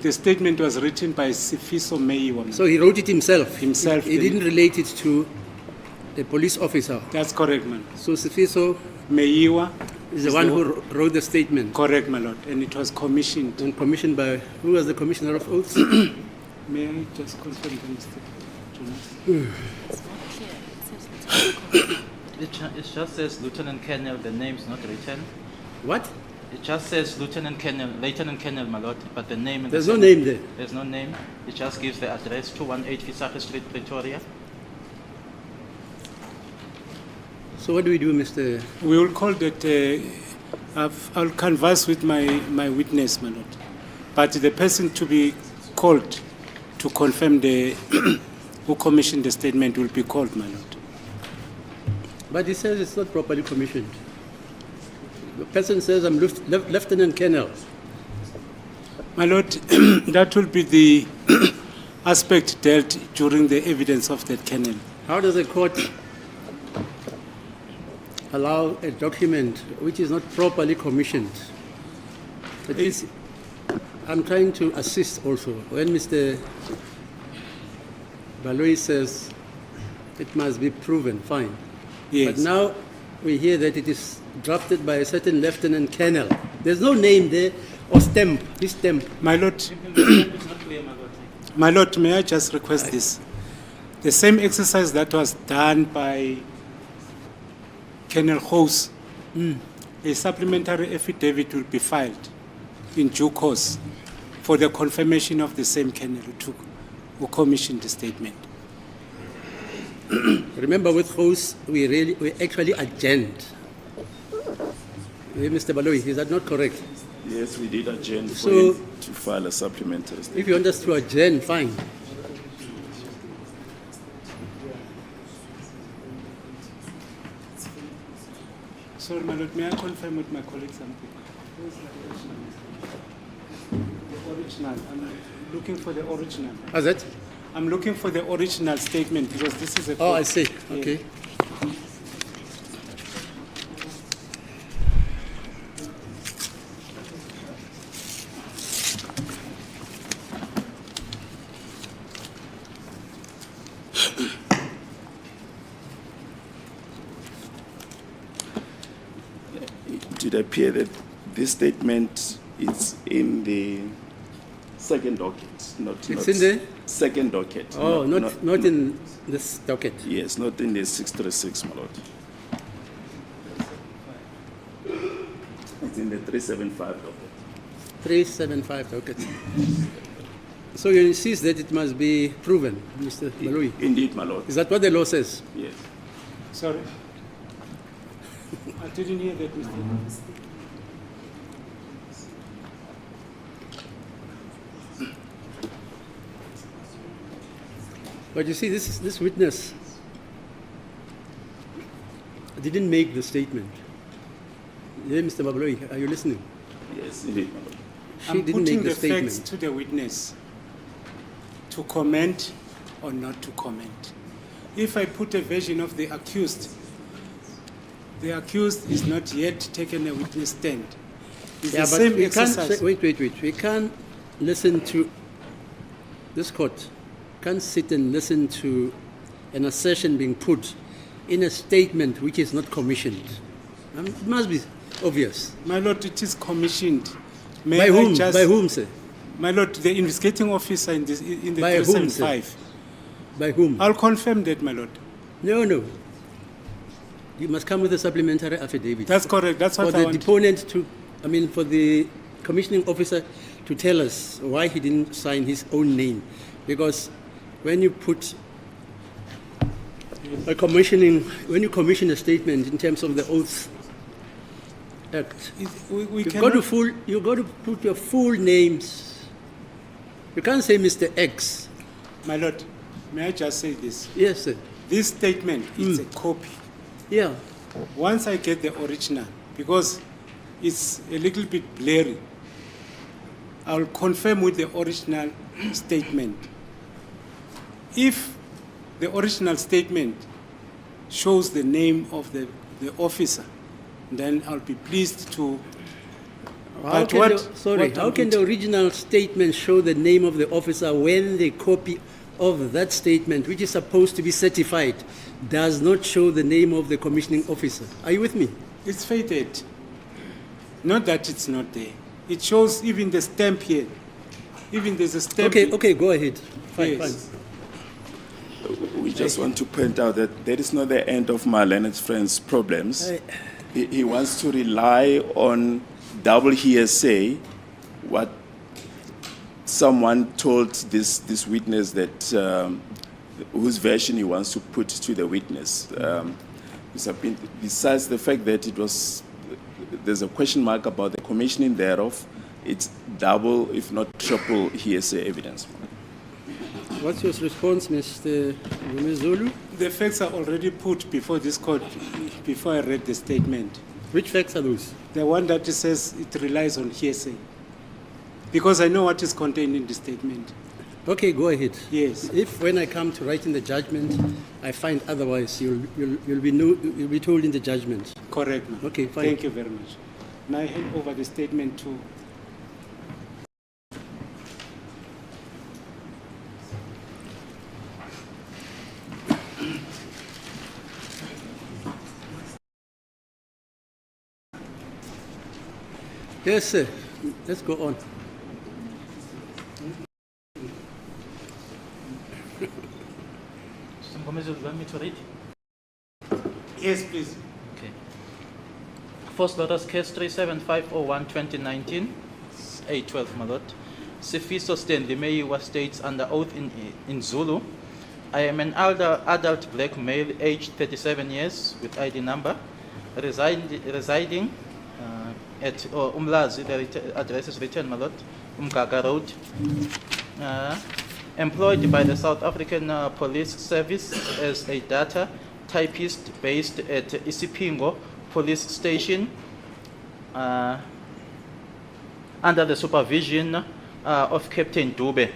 The statement was written by Senzo Meyiwa. So he wrote it himself? Himself. He didn't relate it to the police officer? That's correct, man. So Senzo Meyiwa is the one who wrote the statement? Correct, my lord. And it was commissioned. And commissioned by, who was the commissioner of oaths? May I just confirm the mistake, Jonas? It just says Lieutenant Colonel, the name's not written. What? It just says Lieutenant Colonel, my lord, but the name... There's no name there? There's no name. It just gives the address, 218 Visaga Street, Pretoria. So what do we do, Mr.? We will call that, I'll converse with my witness, my lord. But the person to be called to confirm who commissioned the statement will be called, my lord. But he says it's not properly commissioned. The person says, I'm Lieutenant Colonel. My lord, that will be the aspect dealt during the evidence of that colonel. How does a court allow a document which is not properly commissioned? At least I'm trying to assist also. When Mr. Baloyi says it must be proven, fine. Yes. But now we hear that it is drafted by a certain Lieutenant Colonel. There's no name there or stamp, this stamp. My lord, my lord, may I just request this? The same exercise that was done by Colonel Hose, a supplementary affidavit will be filed in due course for the confirmation of the same colonel who commissioned the statement. Remember with Hose, we actually adjourned. Mr. Baloyi, is that not correct? Yes, we did adjourn for So- him to file a supplementary statement. If you want us to adjourn, fine. Sorry, my lord, may I confirm with my colleague something? Where's the original? I'm looking for the original. How's that? I'm looking for the original statement because this is a... Oh, I see. Yeah. Okay. It would appear that this statement is in the second docket, not It's in the? second docket. Oh, not in this docket. Yes, not in the 636, my lord. It's in the 375 docket. 375, okay. So you insist that it must be proven, Mr. Malui. Indeed, my lord. Is that what the law says? Yes. Sorry. I didn't hear that, Mr. But you see, this witness didn't make the statement. Yeah, Mr. Babaloi, are you listening? Yes, indeed, my lord. She I'm didn't putting make the the facts statement. to the witness to comment or not to comment. If I put a version of the accused is not yet taken a witness stand. It's Yeah, the but same we can't exercise. say, wait. We can't listen to this court. Can't sit and listen to an assertion being put in a statement which is not commissioned. It must be obvious. My lord, it is commissioned. May By I whom? just- By whom, sir? My lord, the investigating officer in the By whom, sir? 375. By whom? I'll confirm that, my lord. No. You must come with a supplementary affidavit. That's correct. That's For what I the want. deponent for the commissioning officer to tell us why he didn't sign his own name. Because when you commission a statement in terms of the oath act, We you've cannot- got to put your full names. You can't say Mr. X. My lord, may I just say this? Yes, sir. This statement is a copy. Yeah. Once I get the original, because it's a little bit blurry, I'll confirm with the original statement. If the original statement shows the name of the officer, then I'll be pleased to. How But can, what- the, what how I'm can the original statement show the name of the officer when the copy of that statement, which is supposed to be certified, does not show the name of the commissioning officer? Are you with me? It's faded. Not that it's not there. It shows even the stamp here. Even there's a stamp. Okay, go ahead. Fine, Yes. We just want to point out that that is not the end of my learned friend's problems. He wants to rely on double hearsay, what someone told this witness that whose version he wants to put to the witness. Besides the fact that there's a question mark about the commissioning thereof, it's double, if not triple, hearsay evidence. What's your response, Mr. Zulu? The facts are already put before this court, before I read the statement. Which facts are those? The one that says it relies on hearsay. Because I know what is contained in the statement. Okay, go ahead. Yes. If when I come to write in the judgment, I find otherwise, you'll be told in the judgment. Correct, ma'am. Okay, fine. Thank you very much. Now I hand over the statement to. Yes, sir. Let's go on. Mr. you want me to read? Yes, please. Okay. First Lotus Case 37501-2019, 812, my lord. Sifiso Stanley Meyiwa states under oath in Zulu, I am an adult black male, aged 37 years, with ID number, residing at Umlazi, the address is written, my lord, Umgaga Road, employed by the South African Police Service as a data typist based at Isipingo Police Station under the supervision of Captain Dube.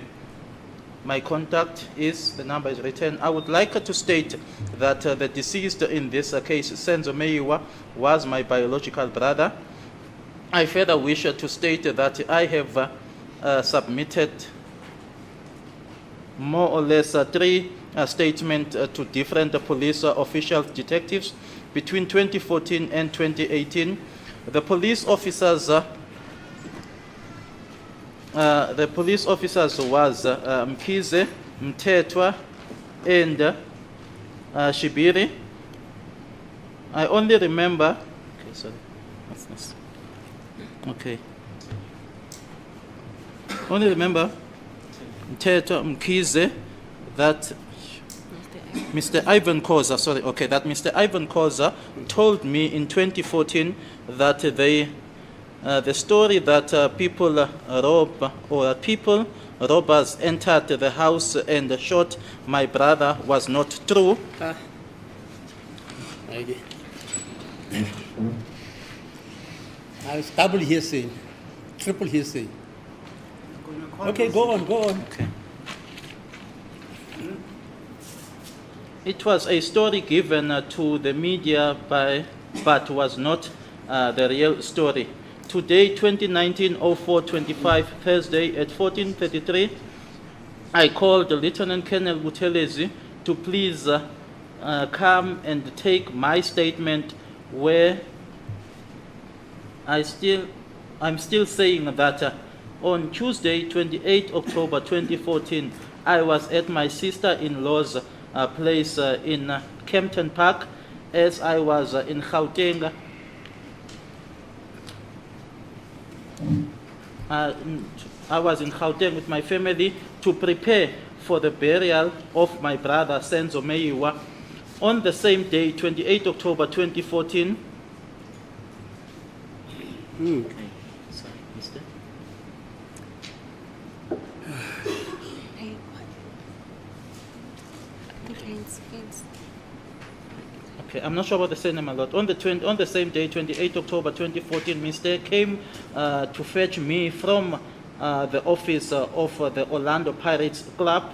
My contact is, the number is written. I would like to state that the deceased in this case, Senzo Meyiwa, was my biological brother. I further wish to state that I have submitted more or less 3 statements to different police official detectives between 2014 and 2018. The police officers was Mkize, Mtetwa, and Shibiri. I only remember. Okay, sorry. What's this? Okay. Only remember, Mteto Mkize, that Mr. Ivan Koza, sorry, okay, that Mr. Ivan Koza told me in 2014 that the story that robbers entered the house and shot my brother was not true. Okay. It's double hearsay, triple hearsay. Okay, go on. Okay. It was a story given to the media but was not the real story. Today, 2019-04-25, Thursday at 14:33, I called Lieutenant Colonel Buthelezi to please come and take my statement, where I'm still saying that on Tuesday, 28 October 2014, I was at my sister-in-law's place in Kempton Park as I was in Gauteng. I was in Gauteng with my family to prepare for the burial of my brother Senzo Meyiwa. On the same day, 28 October 2014. Hmm. Okay, sorry, Mr. Okay, I'm not sure about the surname a lot. On the same day, 28 October 2014, Mr. came to fetch me from the office of the Orlando Pirates Club.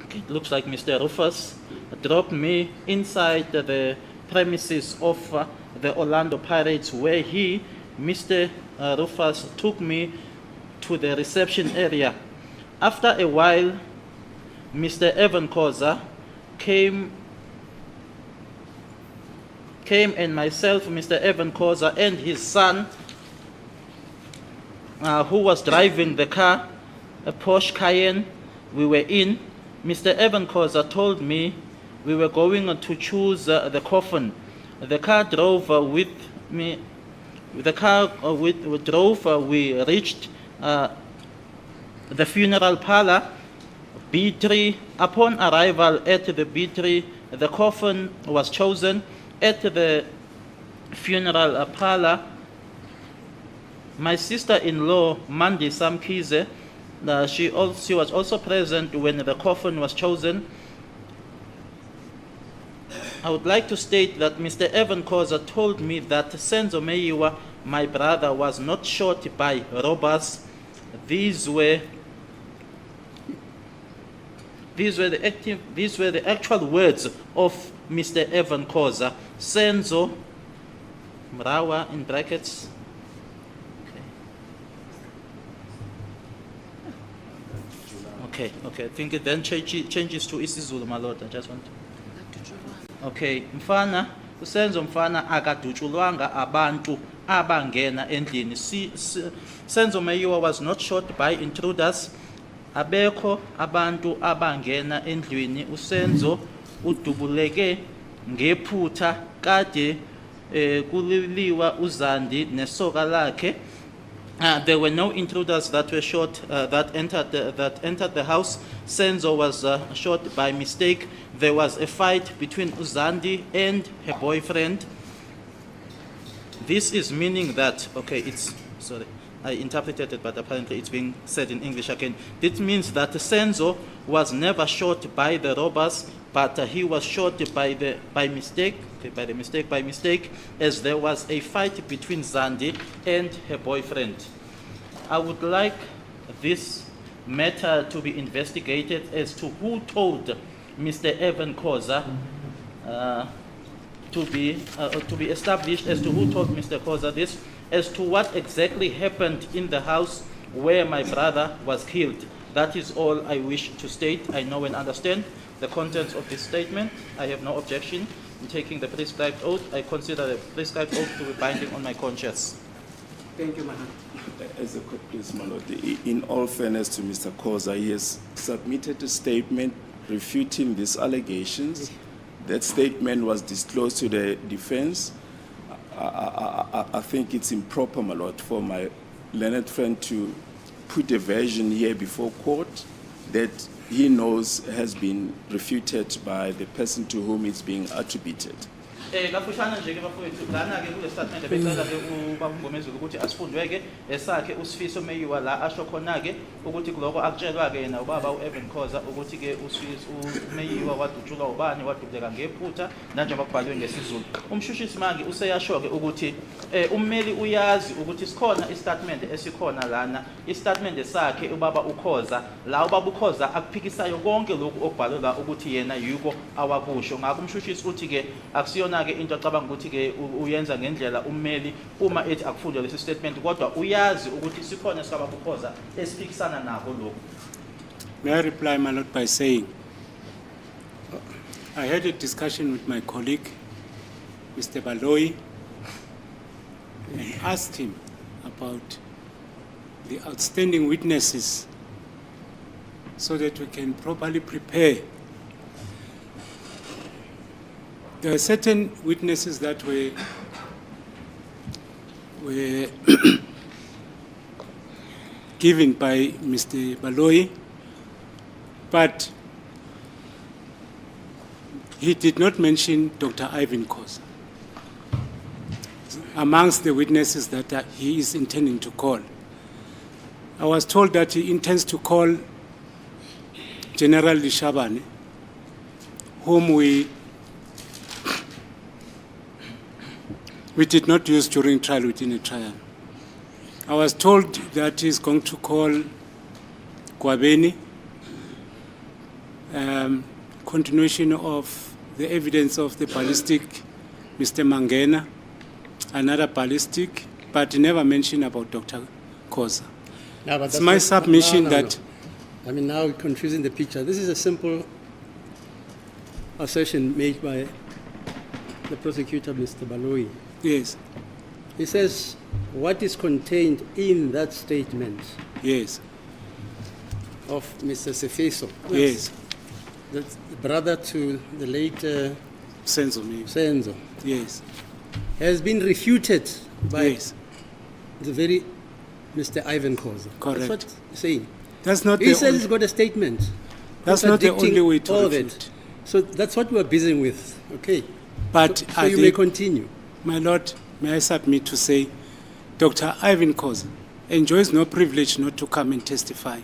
Okay, it looks like Mr. Rufus dropped me inside the premises of the Orlando Pirates, where Mr. Rufus took me to the reception area. After a while, Mr. Evan Koza came and myself, Mr. Evan Koza, and his son, who was driving the car, a Porsche Cayenne, we were in. Mr. Evan Koza told me we were going to choose the coffin. The car drove with me. The car drove. We reached the funeral parlor, B3. Upon arrival at the B3, the coffin was chosen. At the funeral parlor, my sister-in-law, Mandy Samkize, she was also present when the coffin was chosen. I would like to state that Mr. Evan Koza told me that Senzo Meyiwa, my brother, was not shot by robbers. These were the actual words of Mr. Evan Koza. Senzo Mrawa in brackets. Okay. I think it then changes to isiZulu, my lord. I just want to. Okay, mfana, uSenzo mfana akadutshulwanga abantu abangena endlini. Senzo Meyiwa was not shot by intruders. Abekho abantu abangena endlwini. uSenzo udubuleke ngephutha kade kuliliwa uZandi nesoka lakhe. There were no intruders that were shot that entered the house. Senzo was shot by mistake. There was a fight between Uzandi and her boyfriend. This is meaning that, okay, I interpreted it, but apparently it's being said in English again. This means that Senzo was never shot by the robbers, but he was shot by mistake, as there was a fight between Zandi and her boyfriend. I would like this matter to be investigated as to who told Mr. Evan Koza, to be established as to who told Mr. Koza this, as to what exactly happened in the house where my brother was killed. That is all I wish to state. I know and understand the contents of this statement. I have no objection in taking the prescribed oath. I consider the prescribed oath to be binding on my conscience. Thank you, Madam. As a court, please, my lord. In all fairness to Mr. Koza, he has submitted a statement refuting these allegations. That statement was disclosed to the defense. I think it's improper, my lord, for my learned friend to put a version here before court that he knows has been refuted by the person to whom it's being attributed. Kafushane nje ke bafowethu lana ke kule statement becela ke ubaba uMgomezulu ukuthi asifundweke esakhe uSifiso Meyiwa la asho khona ke ukuthi kuloko akutshelwa ke yena ubaba uEvan Khoza ukuthi ke uSifiso uMeyiwa wadutshulwa ubani wadubuleka ngephutha nanjengoba kubhalwe ngesizulu. Umshushisi manje useyasho ke ukuthi ummeli uyazi ukuthi sikhona istatement esikhona lana istatement sakhe ubaba uKhoza la ubaba uKhoza akuphikisayo konke lokhu okubhalwe la ukuthi yena yiko awakusho ngakho umshushisi uthi ke akusiyona ke into acabanga ukuthi ke uyenza ngendlela ummeli uma ethi akufundwe lesi statement kodwa uyazi ukuthi sikhona sikaba ukukhoza esiphikisana nako lokho. May I reply, my lord, by saying, I had a discussion with my colleague, Mr. Baloyi, and asked him about the outstanding witnesses so that we can properly prepare. There are certain witnesses that were given by Mr. Baloyi, but he did not mention Dr. Ivan Khoza amongst the witnesses that he is intending to call. I was told that he intends to call General Lishabane, whom we did not use during trial within a trial. I was told that he's going to call Kwabeni, continuation of the evidence of the ballistic, Mr. Mangena, another ballistic, but he never mentioned about Dr. Khoza. No, but It's my submission that... I mean, now we're confusing the picture. This is a simple assertion made by the prosecutor, Mr. Baloyi. Yes, He says, what is contained in that statement yes, of Mr. Sifiso, yes. that's the brother to the late Senzo Meyiwa. Senzo, Yes, has been refuted by yes. the very Mr. Ivan Khoza. Correct. That's what he's saying. That's not He the says he's only, got a statement. that's not the contradicting only way to all of refute. it. So that's what we're busy with. Okay. But So are you they- may continue. My lord, may I submit to say, Dr. Ivan Khoza enjoys no privilege not to come and testify.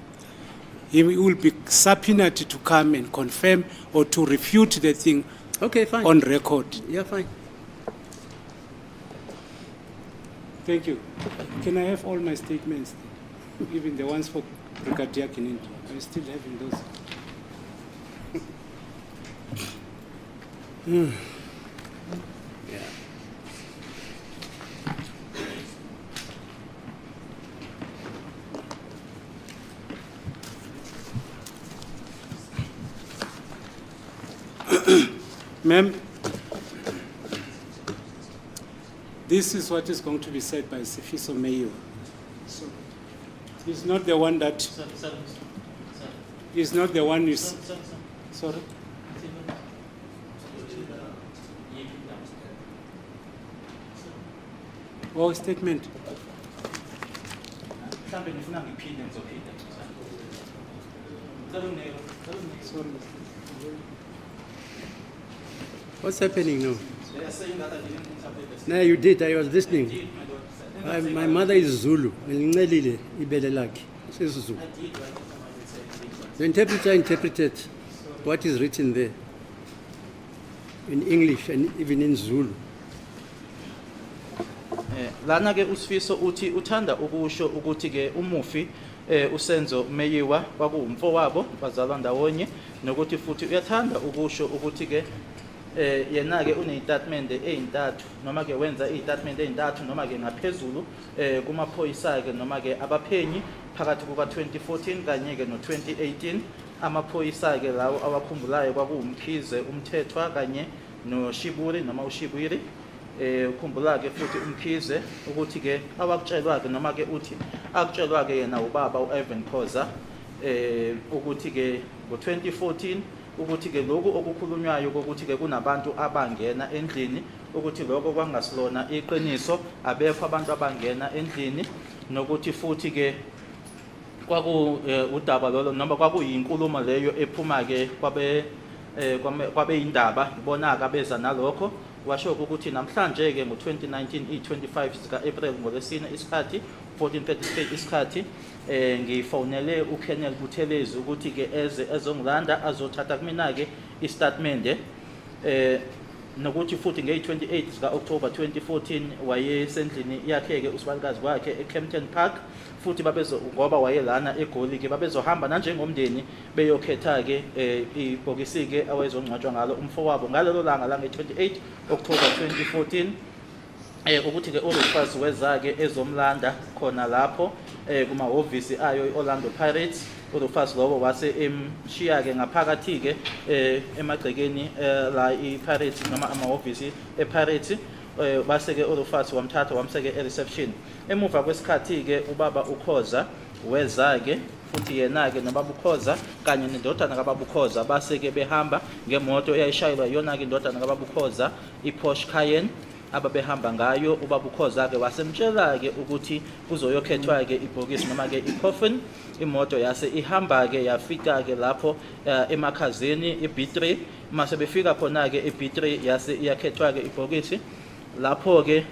He will be subpoenaed to come and confirm or to refute the thing Okay, fine. on record. Yeah, fine. Thank you. Can I have all my statements, even the ones for Brigadier Kinindi? Are you still having those? Yeah. Ma'am, this is what is going to be said by Sifiso Meyiwa. So, he's not the one that, he's not the one who's, sorry? Oh, statement. Sorry. What's happening now? No, you did. I was listening. My mother is Zulu. Nginchelile ibele lakhe. Sisizulu. The interpreter interpreted what is written there in English and even in Zulu. Lana ke uSifiso uthi uthanda ukusho ukuthi ke umufi uSenzo Meyiwa kwakuwumfowabo bazalwa ndawonye nokuthi futhi uyathanda ukusho ukuthi ke yena ke unestatement ezintathu noma ke wenza istatement ezintathu noma ke ngaphezulu kumaphoyisa ke noma ke abaphenyi phakathi kuka 2014 kanye ke no 2018 amaphoyisa ke lawo awakhumbulayo kwakuwumkhize umthethwa kanye no Shiburi noma uShibwiri ukhumbula ke futhi umkhize ukuthi ke awakutshelwa ke noma ke uthi akutshelwa ke yena ubaba uEvan Khoza ukuthi ke ngo2014 ukuthi ke lokhu okukhulunywayo ukuthi ke kunabantu abangena endlini ukuthi lokho kwangasilona iqiniso abekho abantu abangena endlini nokuthi futhi ke kwaku udaba lolo noma kwakuyinkulumo leyo ephuma ke kwabe indaba ibonaka beza nalokho washo ukuthi namhlanje ke ngo2019 i25 sika April ngolesine isikhathi 14:33 isikhathi ngifonele uKenneth Buthelezi ukuthi ke ezongilanda azothatha kumina ke istatement nokuthi futhi nge28 sika October 2014 wayesendlini yakhe ke usibalikazi wakhe eKempton Park futhi ngoba wayelana eGoli ke babezohamba nanjengomndeni beyokhetha ke ibhokisi ke awayezongcwatshwa ngalo umfowabo ngalelo langa la nge28 October 2014 ukuthi ke uRufus wezake ezomlanda khona lapho kuma office ayo iOrlando Pirates uRufus lobo wase emshiya ke ngaphakathi ke emagcekeni la iPirates noma ama office ePirates base ke uRufus wamthatha wamseke ereception emuva kwesikhathi ke ubaba uKhoza wezake futhi yena ke nobaba uKhoza kanye nendodana kaBaba uKhoza base ke behamba ngemoto eyayishayelwa yona ke indodana kaBaba uKhoza iPorsche Cayenne ababehamba ngayo ubaba uKhoza ke wasemtshela ke ukuthi kuzoyokhethwa ke ibhokisi noma ke icoffin imoto yase ihamba ke yafika ke lapho emakhazeni eB3 mase befika khona ke eB3 yase iyakhethwa ke ibhokisi lapho ke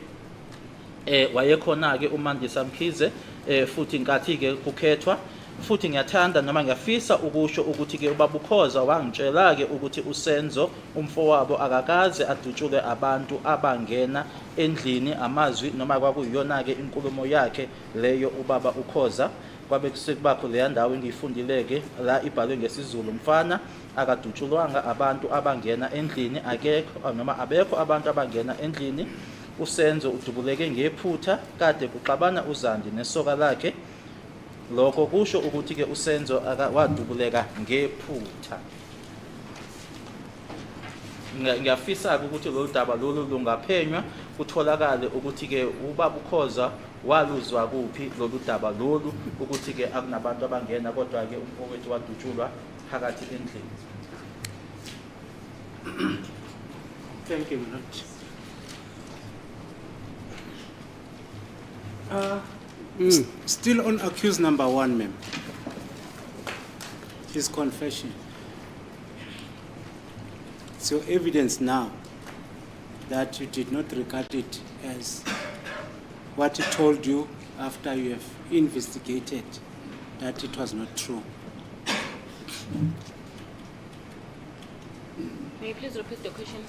wayekhona ke uMandisa Mkhize futhi ngathi ke kukhethwa futhi ngiyathanda noma ngiyafisa ukusho ukuthi ke ubaba uKhoza wangitshela ke ukuthi uSenzo umfowabo akakaze adutshule abantu abangena endlini amazwi noma kwakuyona ke inkulumo yakhe leyo ubaba uKhoza kwabe kusekubakho leya ndawo engiyifundileke la ibhalwe ngesizulu mfana akadutshulwanga abantu abangena endlini akekho noma abekho abantu abangena endlini uSenzo udubuleke ngephutha kade kuxabana uZandi nesoka lakhe lokho kusho ukuthi ke uSenzo wadubuleka ngephutha ngiyafisa ukuthi lo daba lolu lungaphenywa kutholakale ukuthi ke ubaba uKhoza waluzwa kuphi lolu daba lolu ukuthi ke akunabantu abangena kodwa ke umfowethu wadutshulwa phakathi endlini. Thank you, my Lord. Still on accused number 1, ma'am. His confession. It's your evidence now that you did not regard it as what he told you after you have investigated that it was not true. May you please repeat the question?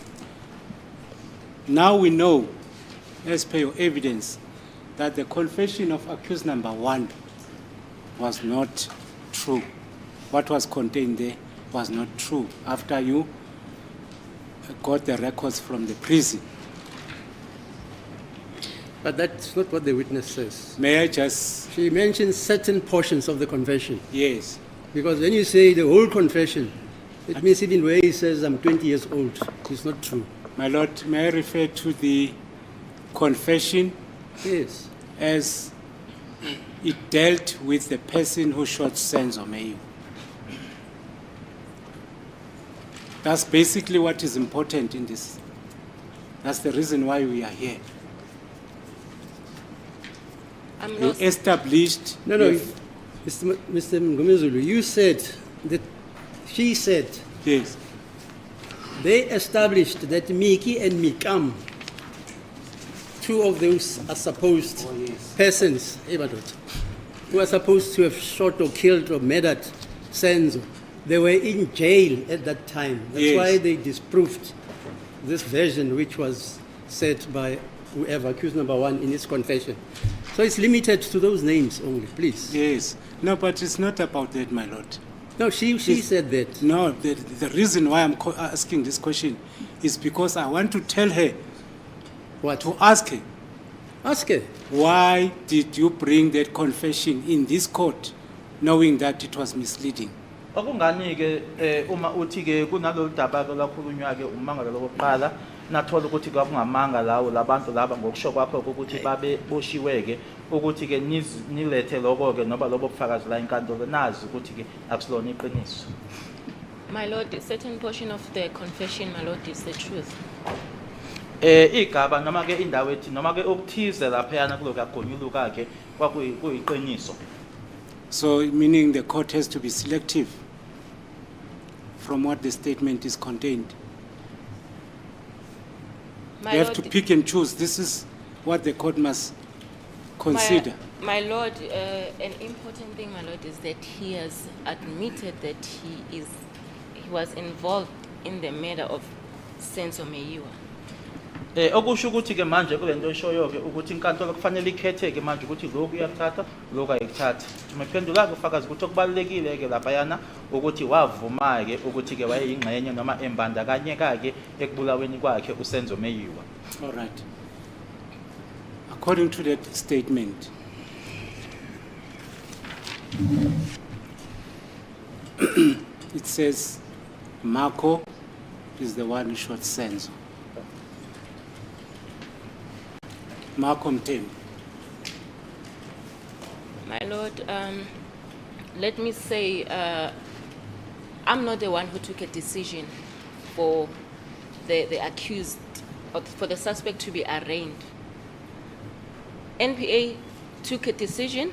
Now we know, as per your evidence, that the confession of accused number 1 was not true. What was contained there was not true after you got the records from the prison. But that's not what the witness says. May I just... She mentions certain portions of the confession. Yes. Because when you say the whole confession, it means even where he says I'm 20 years old, it's not true. My Lord, may I refer to the confession? Yes. As it dealt with the person who shot Senzo Meyiwa. That's basically what is important in this. That's the reason why we are here. I'm You not. established... No, Mr. Ngomezulu, you said that, she said, Yes. they established that Miki and Mikam, two of those are supposed persons, who are supposed to have shot or killed or murdered Senzo, they were in jail at that time. That's Yes. why they disproved this version which was said by whoever, accused number 1 in his confession. So it's limited to those names only, please. Yes. No, but it's not about that, my Lord. No, she said that. No, the reason why I'm asking this question is because I want to tell her, What? to ask her, Ask her. why did you bring that confession in this court knowing that it was misleading? Okungani ke uma uthi ke kunalolu daba ke lakhulunywa ke umangalo lokuqala nathola ukuthi kwakungamanga lawo labantu laba ngokusho kwakho ukuthi babe boshiwe ke ukuthi ke nilethe lokho ke noba lobo bufakazi la inkantolo nazi ukuthi ke akusilona iqiniso. My Lord, a certain portion of the confession, my Lord, is the truth. Igaba noma ke indawo ethi noma ke okuthize lapha yana kulo kagonyuluka ke kwakuyiqiniso. So meaning the court has to be selective from what the statement is contained. My You have to Lord, pick and choose. This is what the court must consider. My Lord, an important thing, my Lord, is that he has admitted that he was involved in the murder of Senzo Meyiwa. Okusho ukuthi ke manje kule nto eshoyo ke ukuthi inkantolo kufanele ikhethe ke manje ukuthi lokhu uyakuthatha lokhu ayikuthathi. Umephendula ke ufakazi ukuthi okubalekile ke lapha yana ukuthi wavuma ke ukuthi ke wayeyingxenye noma embandakanyeka ke ekubulaweni kwakhe uSenzo Meyiwa. All right. According to that statement, it says Marco is the one who shot Senzo. Marco Mtem. My Lord, let me say, I'm not the one who took a decision for the accused, or for the suspect to be arraigned. NPA took a decision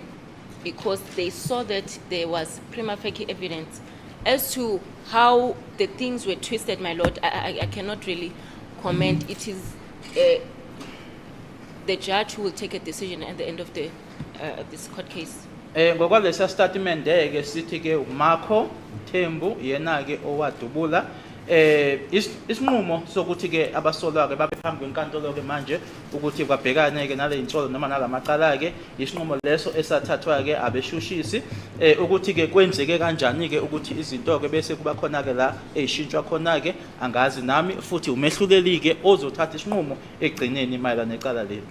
because they saw that there was prima facie evidence. As to how the things were twisted, my Lord, I cannot really comment. It is the judge who will take a decision at the end of this court case. Ngokwalesa statement ke sithi ke uMarco Thembu yena ke owadubula isinqumo sokuthi ke abasolwa ke babe phambi kwenkantolo ke manje ukuthi kwabhekane ke nale insolo noma nalamaqala ke isinqumo leso esathathwa ke abeshushisi ukuthi ke kwenzeke kanjani ke ukuthi izinto ke bese kuba khona ke la ezishintshwa khona ke angazi nami futhi umehluleli ke ozothatha isinqumo egcineni mayelana necala leli.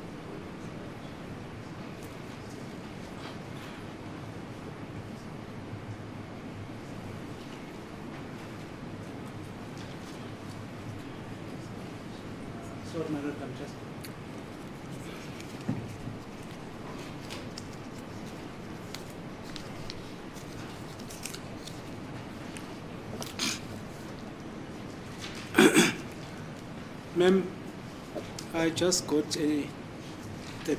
Sorry, my Lord, I'm just. Ma'am, I just got the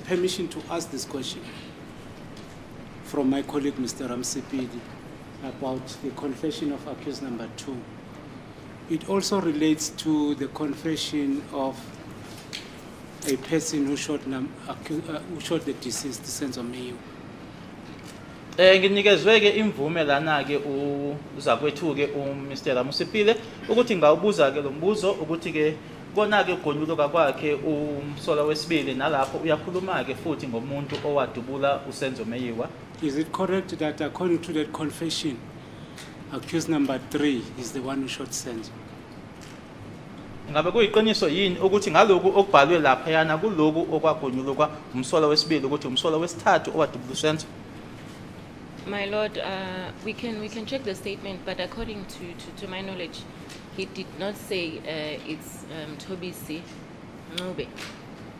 permission to ask this question from my colleague, Mr. Ramsepidi, about the confession of accused number 2. It also relates to the confession of a person who shot the deceased, Senzo Meyiwa. Nginikezwe ke imvume lana ke uzakwethu ke uMr. Ramusipile ukuthi ngawubuza ke lo mbuzo ukuthi ke kona ke ugonyuluka kwakhe umsola wesibili nalapho uyakhuluma ke futhi ngomuntu owadubula uSenzo Meyiwa. Is it correct that according to that confession, accused number 3 is the one who shot Senzo? Ngabe kuyiqiniso yini ukuthi ngaloku okubhalwe lapha yana kuloku okwagonyuluka umsola wesibili ukuthi umsola wesithathu owadubula uSenzo? My Lord, we can check the statement, but according to my knowledge, he did not say it's Tobisi Ncube.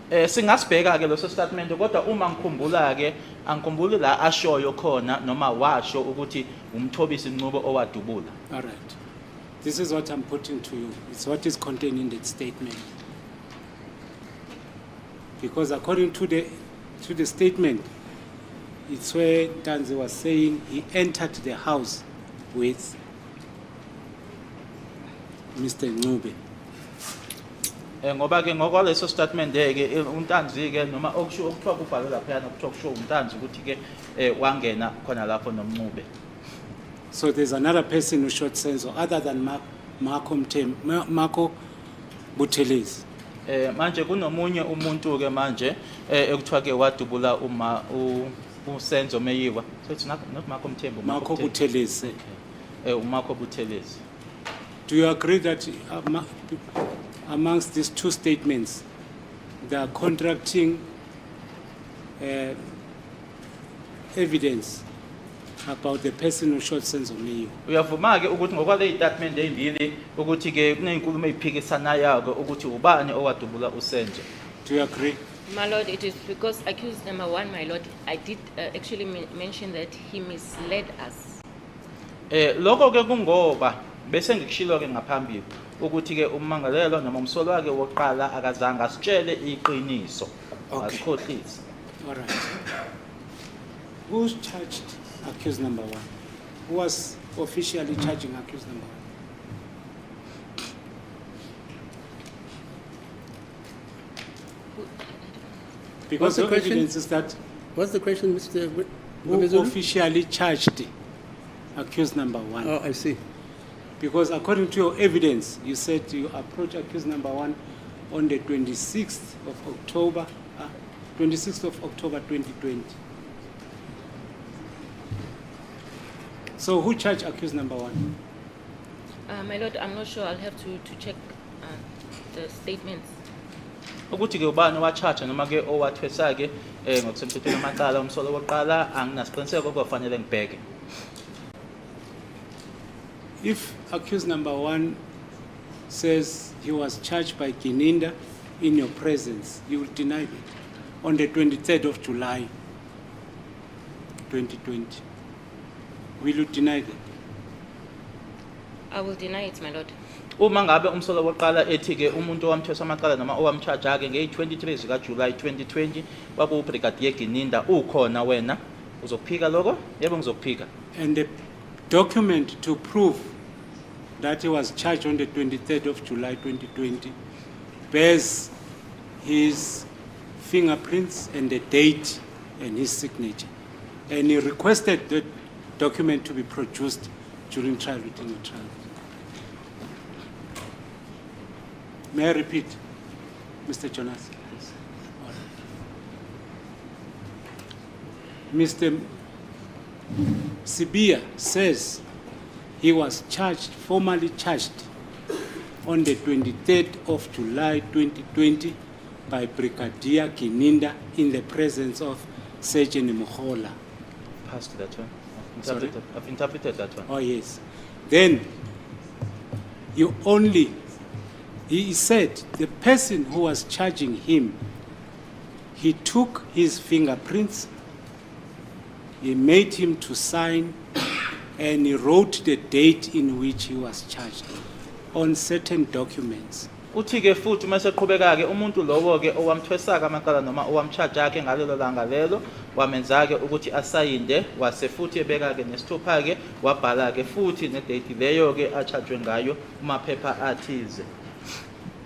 Singasibheka ke loso statement kodwa uma ngikhumbula ke angikhumbuli la ashoyo khona noma washo ukuthi umthobisi Ncube owadubula. All right. This is what I'm putting to you. It's what is contained in that statement. Because according to the statement, it's where Tanzi was saying he entered the house with Mr. Ncube. Ngoba ke ngokwaleso statement ke uNtanzi ke noma okusho okuthiwa kubhalwe lapha yana kuthiwa kusho uNtanzi ukuthi ke wangena khona lapho noMncube. So there's another person who shot Senzo other than Marco Buthelezi. Manje kunomunye umuntu ke manje ekuthiwa ke wadubula uSenzo Meyiwa. So it's not Marco Mthembu, Marco Buthelezi. Marco Buthelezi. Do you agree that amongst these two statements, they are contradicting evidence about the person who shot Senzo Meyiwa? Uyavuma ke ukuthi ngokwale statement ezimbili ukuthi ke kunezinkulumo eziphikisanayo ke ukuthi ubani owadubula uSenzo. Do you agree? My Lord, it is because accused number 1, my Lord, I did actually mention that he misled us. Lokho ke kungoba bese ngikushilo ke ngaphambili ukuthi ke ummangalelo noma umsolo wake woqala akazange asitshele iqiniso. Okay. Asikhohlisi. All right. Who's charged accused number one? Who was officially charging accused number one? Because What's the your question? evidence is that What's the question, Mr. who Zulu? officially charged accused number one? Oh, I see. Because according to your evidence, you said you approached accused number one on the 26th of October, 26th of October 2020. So who charged accused number one? My lord, I'm not sure. I'll have to check the statements. ukuthi ke ubani owa-charge noma ke owathwesa-ke ngokusemthethweni amacala umsolo wokuqala anginasiqiniseko kufanele ngibheke. If accused number one says he was charged by Gininda in your presence, you will deny it on the 23rd of July 2020. Will you deny that? I will deny it, my lord. Uma ngabe umsolo wokuqala ethi ke umuntu owamthwesa amacala noma owamcharge-ke ngeyi-23 zikaJulayi 2020 kwakuwubrigadier Gininda ukhona wena uzokuphika lokho? Yebo ngizokuphika. And the document to prove that he was charged on the 23rd of July 2020 bears his fingerprints and the date and his signature. And he requested the document to be produced during trial within the trial. May I repeat, Mr. Jonas? Please. All right. Mr. Sibia says he was charged, formally charged, on the 23rd of July 2020 by Brigadier Gininda in the presence of Sergeant Mukhola. Passed that one. Sorry? I've interpreted that one. Oh, yes. Then he said the person who was charging him, he took his fingerprints, he made him to sign, and he wrote the date in which he was charged on certain documents. Uthi-ke futhi uma seqhubeka-ke umuntu lowo-ke owamthwesaka amacala noma owamcharge-ke ngalelo langa lelo wamenza-ke ukuthi asayinde wase futhi ebeka-ke nesithupha-ke wabhala-ke futhi nedate leyo-ke a-charge-we ngayo kumaphepha athize.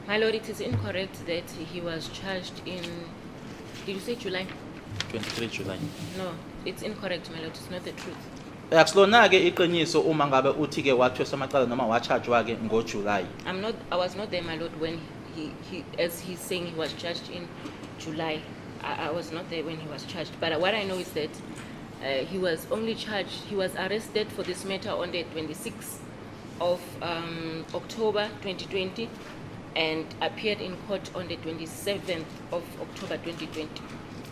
My lord, it is incorrect that he was charged in, did you say July? 23 July. No, it's incorrect, my lord. It's not the truth. Akusilona-ke iqiniso uma ngabe uthi-ke wathwesa amacala noma wacharge-wa-ke ngoJuly. I was not there, my lord, when he as he's saying he was charged in July. I was not there when he was charged. But what I know is that he was only charged, he was arrested for this matter on the 26th of October 2020 and appeared in court on the 27th of October 2020.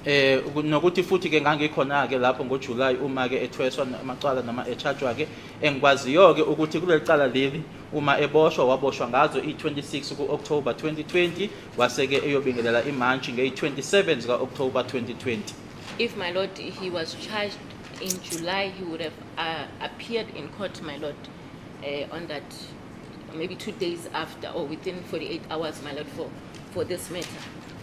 Nokuthi futhi-ke ngangikhona-ke lapho ngoJuly uma-ke ethweswa amacala noma echarge-wa-ke engikwaziyo-ke ukuthi kuleli cala leli uma eboshwa waboshwa ngazo i-26 ku-October 2020 wase-ke eyobingelela imantshi ngeyi-27 zika-October 2020. If, my lord, he was charged in July, he would have appeared in court, my lord, on that maybe 2 days after or within 48 hours, my lord, for this matter.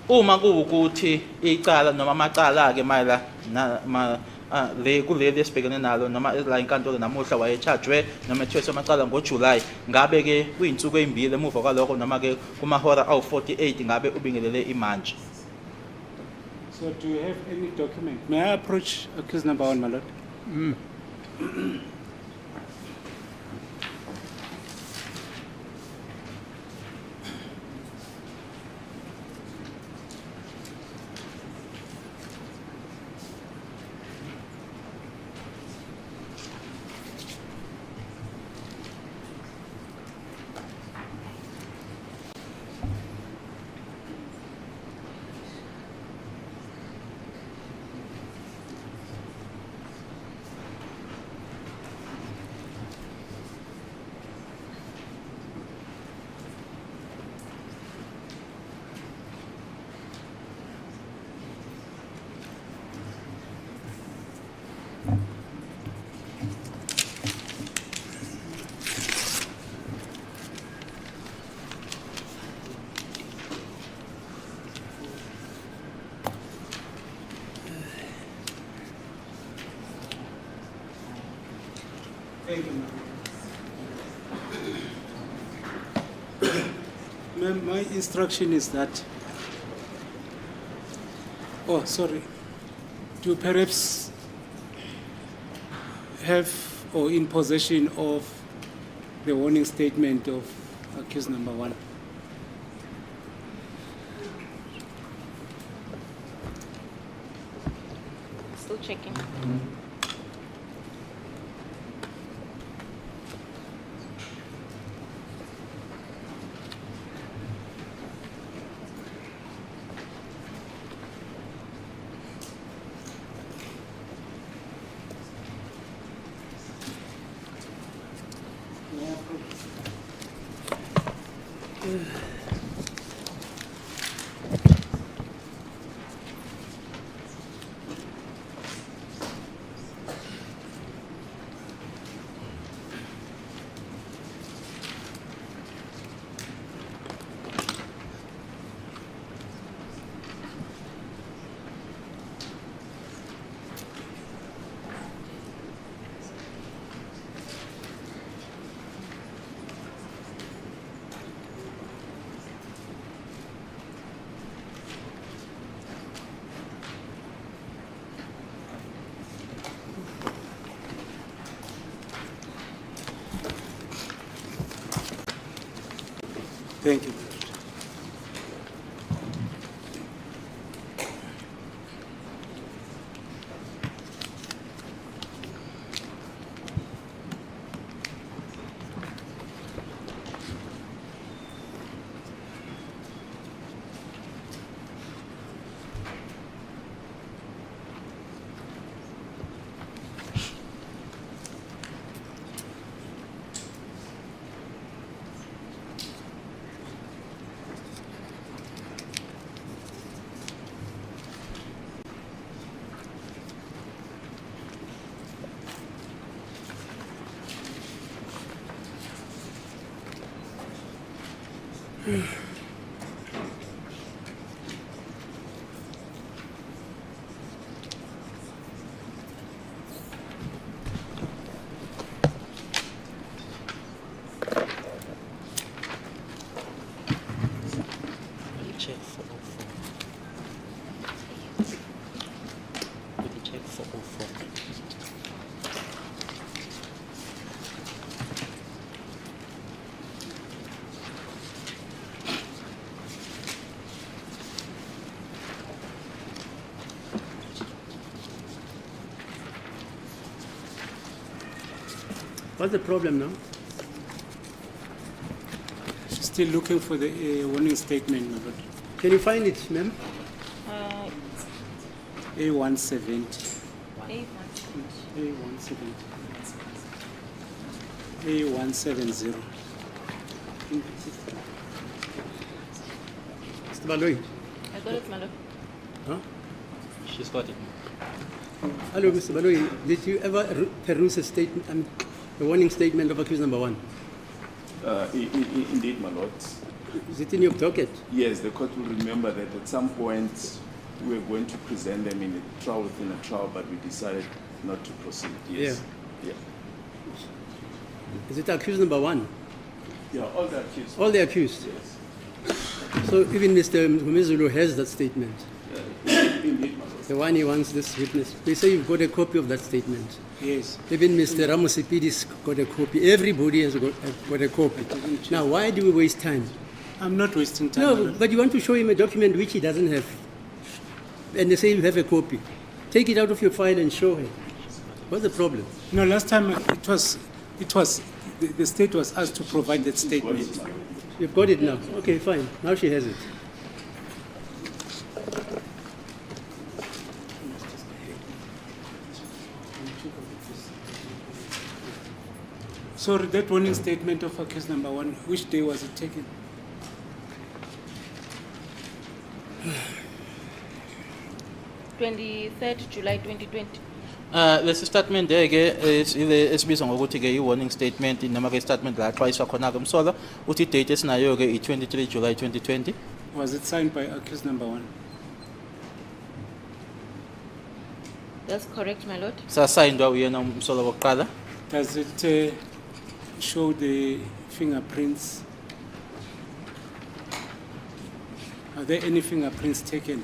Uma kuwukuthi icala noma amacala-ke mayela le kuleli esibhekene nalo noma la inkantolo namuhla wayecharge-we noma ethweswe amacala ngoJuly ngabe-ke kuyinsuku ezimbili emuva kwalokho noma-ke kumahora awu-48 ngabe ubingelele imantshi. So do you have any document? May I approach accused number one, my lord? Ma'am, my instruction is that, oh, sorry, to perhaps have or in possession of the warning statement of accused number 1. Still checking. Thank you. Check 404. Check 404. What's the problem now? Still looking for the warning statement, my lord. Can you find it, ma'am? A170. A170. A170. Mr. Baloyi? I got it, my lord. Huh? She's got it. Hello, Mr. Baloyi. Did you ever peruse a statement, the warning statement of accused number 1? Indeed, my lord. Is it in your docket? Yes, the court will remember that at some point we were going to present them in a trial within a trial, but we decided not to proceed. Yes. Yeah. Is it accused number 1? Yeah, all the accused. All the accused? Yes. So even Mr. Zulu has that statement? Indeed, my lord. The one he wants this witness. They say you've got a copy of that statement. Yes. Even Mr. Ramosipidis got a copy. Everybody has got a copy. Now, why do we waste time? I'm not wasting time. my No, lord. but you want to show him a document which he doesn't have. And they say you have a copy. Take it out of your file and show him. What's the problem? No, last time the state was asked to provide that statement. You've got it now. Okay, fine. Now she has it. Sorry, that warning statement of accused number 1, which day was it taken? 23rd July 2020. Lesi statement ke esibizwa ngokuthi ke i-warning statement noma ke statement la xwayiswa khona ke umsolo uthi date esinayo ke i-23 July 2020. Was it signed by accused number 1? That's correct, my lord. Sasayindwa uyena umsolo wokuqala. Does it show the fingerprints Are there any fingerprints taken?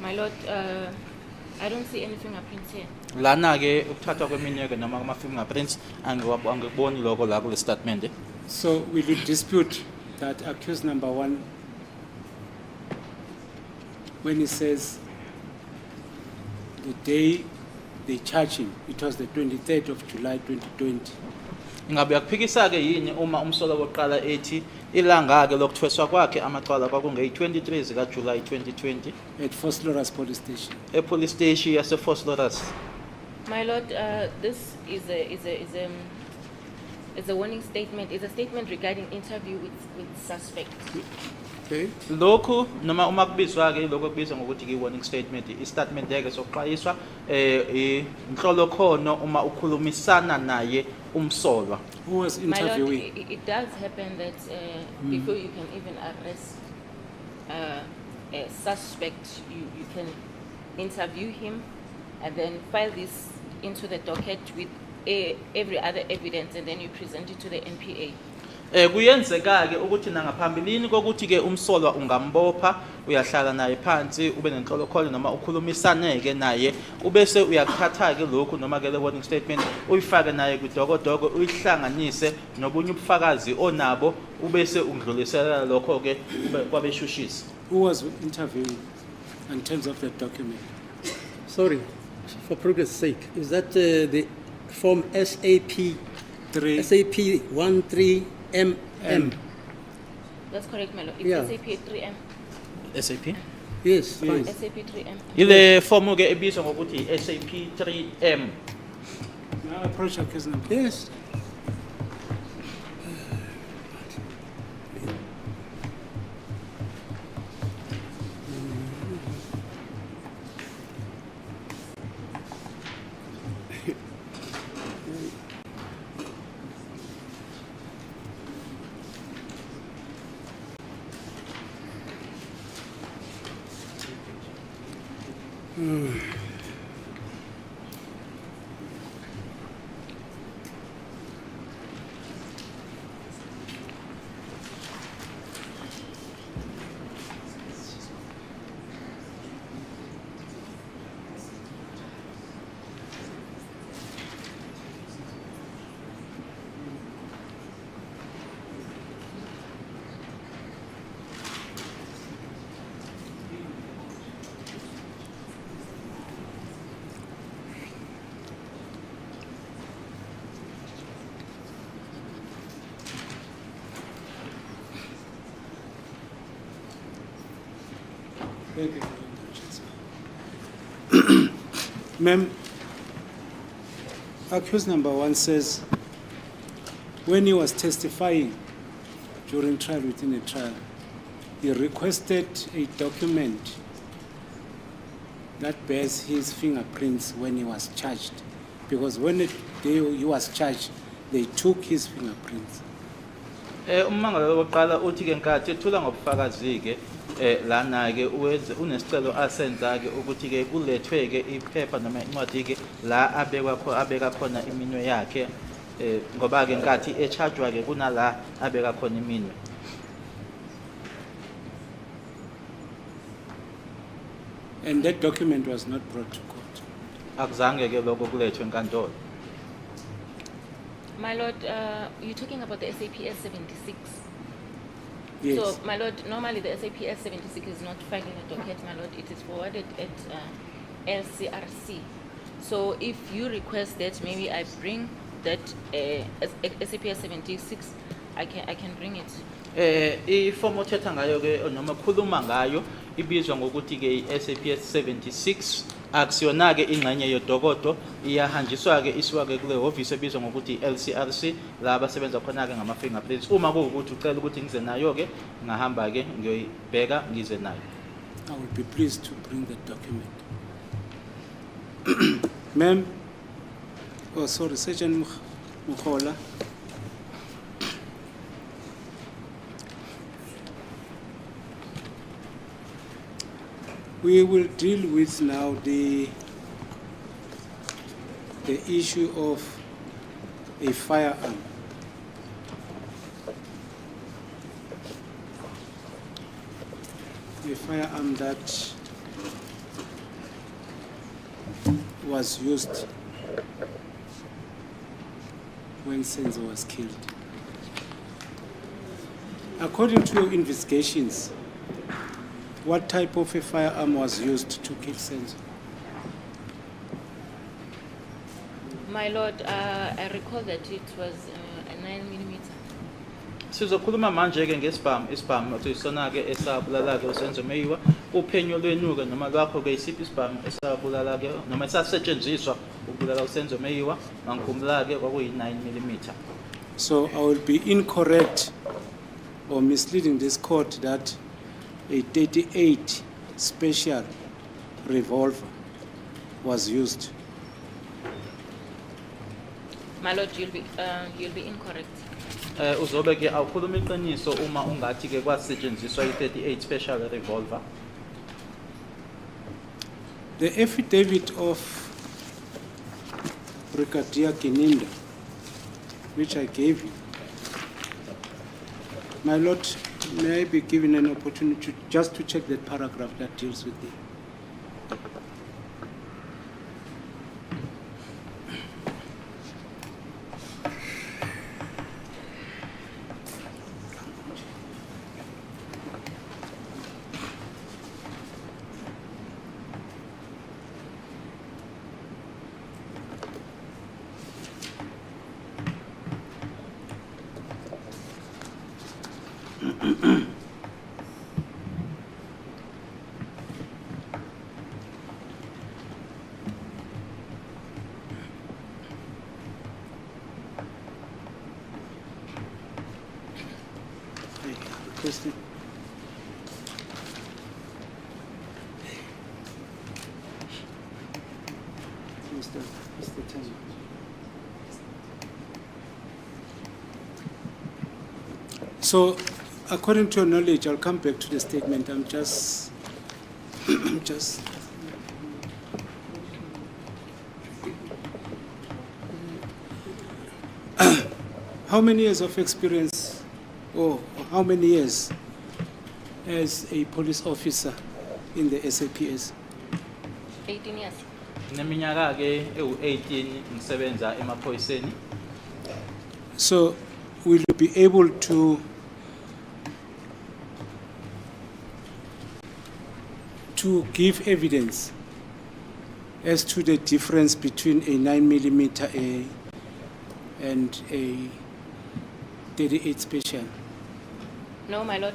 My Lord, I don't see any fingerprints here. Lana ke ukuthathwa kweminwe ke noma kuma fingerprints angikuboni lokho la kule statement. So will you dispute that accused number 1, when he says the day they charge him, it was the 23rd of July 2020, Ingabe yakuphikisa ke yini uma umsolo wokuqala ethi ilanga ke lokuthweswa kwakhe amacala kwakunge 23 zika July 2020 at Vosloorus police station? epolice station yase Vosloorus. My Lord, this is a warning statement. It's a statement regarding interview with suspect. Okay. Lokhu noma uma kubizwa ke lokho kubizwa ngokuthi ke warning statement istatement yake sokuxwayiswa inhlolo khono uma ukhulumisana naye umsolwa. Who was My Lord, interviewing? it does happen that before you can even arrest a suspect, you can interview him and then file this into the docket with every other evidence, and then you present it to the NPA. Kuyenzeka ke ukuthi nangaphambilini kokuthi ke umsolwa ungambopha uyahlala naye phansi ube nenhlolo khona noma ukhulumisane ke naye ubese uyakuthatha ke lokhu noma ke le warning statement uyifake naye kwidokodo uyihlanganise nobunye ubufakazi onabo ubese ungidlulisela lokho ke kwabeshushisi. Who was interviewing in terms of the document? Sorry, for progress' sake, is that the form SAP 13MM? That's correct, my Lord. It's Yeah. SAP 3M. SAP Yes, fine. SAP 3M. ile form ke ebizwa ngokuthi SAP 3M. Now approach accused number. Yes. Thank you. Ma'am, accused number 1 says when he was testifying during trial within a trial, he requested a document that bears his fingerprints when he was charged, because when the day he was charged, they took his fingerprints. Ummangalelo wokuqala uthi ke nkathi ethula ngobufakazi ke lana ke uwenze unesicelo asenza ke ukuthi ke kulethwe ke iphepha noma incwadi ke la abeka khona iminwe yakhe ngoba ke nkathi echargewa ke kunala abeka khona iminwe. And that document was not brought to court. Akuzange ke lokho kulethwe enkantolo. My Lord, you're talking about the SAPS 76. Yes. So, my Lord, normally the SAPS 76 is not filed in a docket, my Lord. It is forwarded at LCRC. So, if you request that, maybe I bring that SAPS 76, I can bring it. Ifomu othetha ngayo ke noma khuluma ngayo ibizwa ngokuthi ke SAPS 76 akusiyona ke ingxenye yodokodo iyahanjiswa ke isiwa ke kule office ebizwa ngokuthi LCRC la abasebenza khona ke ngama fingerprints. Uma kuwukuthi ucela ukuthi ngize nayo ke ngahamba ke ngiyoyibheka ngize nayo. I will be pleased to bring the document. Ma'am, oh sorry, Sergeant Mukhola. We will deal with now the issue of a firearm. a firearm that was used when Senzo was killed. According to your investigations, what type of a firearm was used to kill Senzo? My Lord, I recall that it was a 9mm. Sizokhuluma manje ke isibhamu ukuthi isona ke esabulala ke uSenzo Meyiwa uphenyo lwenu ke noma lwakho ke isiphi isibhamu esabulala ke noma esasetshenziswa ukubulala uSenzo Meyiwa ngikhumbula ke kwakuyi 9mm. So I will be incorrect or misleading this court that a 38 special revolver was used. My Lord, you'll be incorrect. Uzobe ke awukhuluma iqiniso uma ungathi ke kwasetshenziswa i38 special revolver. The affidavit of Brigadier Gininda, which I gave you, my Lord, may I be given an opportunity just to check that paragraph that deals with it. Requested. Mr. Tenzo. So, according to your knowledge, I'll come back to the statement. I'm just, how many years of experience, or how many years as a police officer in the SAPS? 18 years. Neminyaka ke ewu18 ngisebenza emaphoyiseni. So, will you be able to give evidence as to the difference between a 9mm and a 38 special? No, my Lord.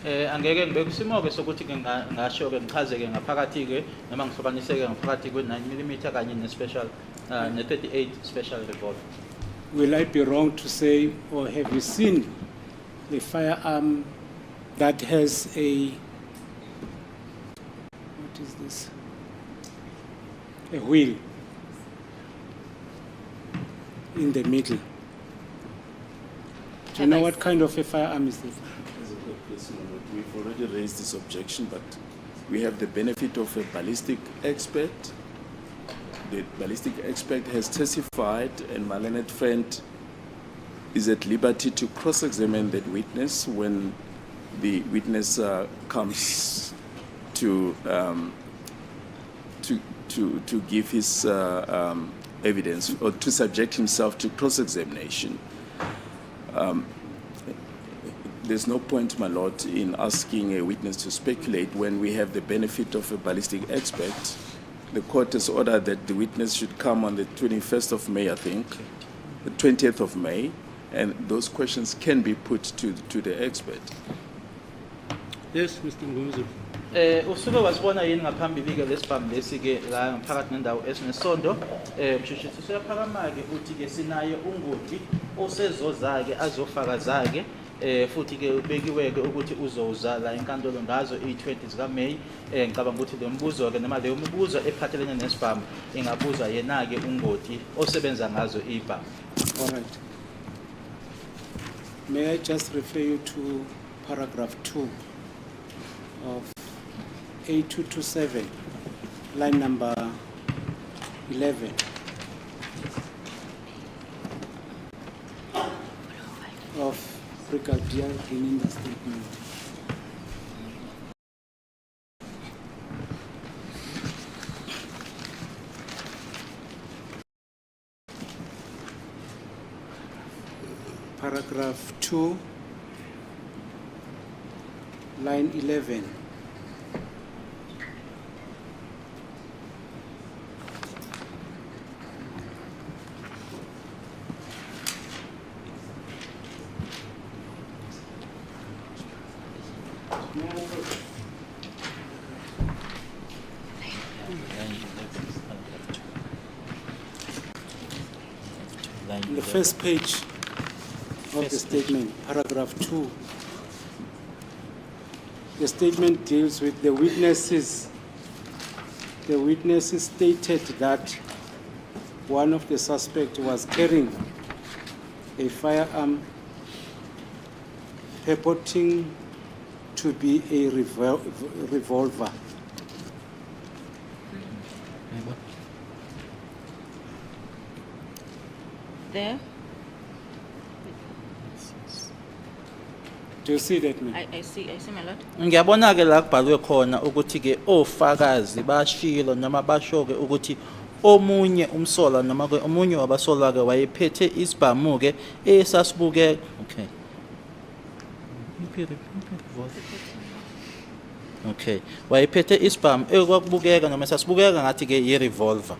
Angeke ngibe kusimo ke sokuthi ke ngasho ke ngichaze ke ngaphakathi ke noma ngihlukanise ke ngaphakathi kwe 9mm kanye ne special ne 38 special revolver. Will I be wrong to say, or have you seen a firearm that has a, what is this? A wheel in the middle. Do you know what kind of a firearm is this? We've already raised this objection, but we have the benefit of a ballistic expert. The ballistic expert has testified, and my learned friend is at liberty to cross-examine that witness when the witness comes to give his evidence or to subject himself to cross-examination. There's no point, my Lord, in asking a witness to speculate when we have the benefit of a ballistic expert. The court has ordered that the witness should come on the 21st of May, I think, the 20th of May, and those questions can be put to the expert. Yes, Mr. Ngumzu. Usuke wasibona yini ngaphambili ke lesibhamu lesi ke la ngaphakathi nendawo esinesondo mshishisi siyaphakama ke uthi ke sinaye ungoti osezozake azofaka zake futhi ke ubekiwe ke ukuthi uzoza la enkantolo ngazo i20 zika May ngicabanga ukuthi le mbuzo ke noma leyo mibuzo ephathelene nesibhamu ingabuzwa yena ke ungoti osebenza ngazo ibhamu. All right. May I just refer you to paragraph 2 of A227, line number 11. Of Brigadier Gininda's statement. paragraph 2, line 11. In the first page of the statement, paragraph 2, the statement deals with the witnesses. The witnesses stated that one of the suspects was carrying a firearm purporting to be a revolver. There, Do you see that, ma'am? I see, my lord. Ngiyabona ke la kubhalwe khona ukuthi ke ofakazi bashilo noma basho ke ukuthi omunye umsola noma ke omunye wabasola ke wayephethe isibhamu ke esasibuke okay. Okay, wayephethe isibhamu ekwakubukeka noma sasibukeka ngathi ke i-revolver.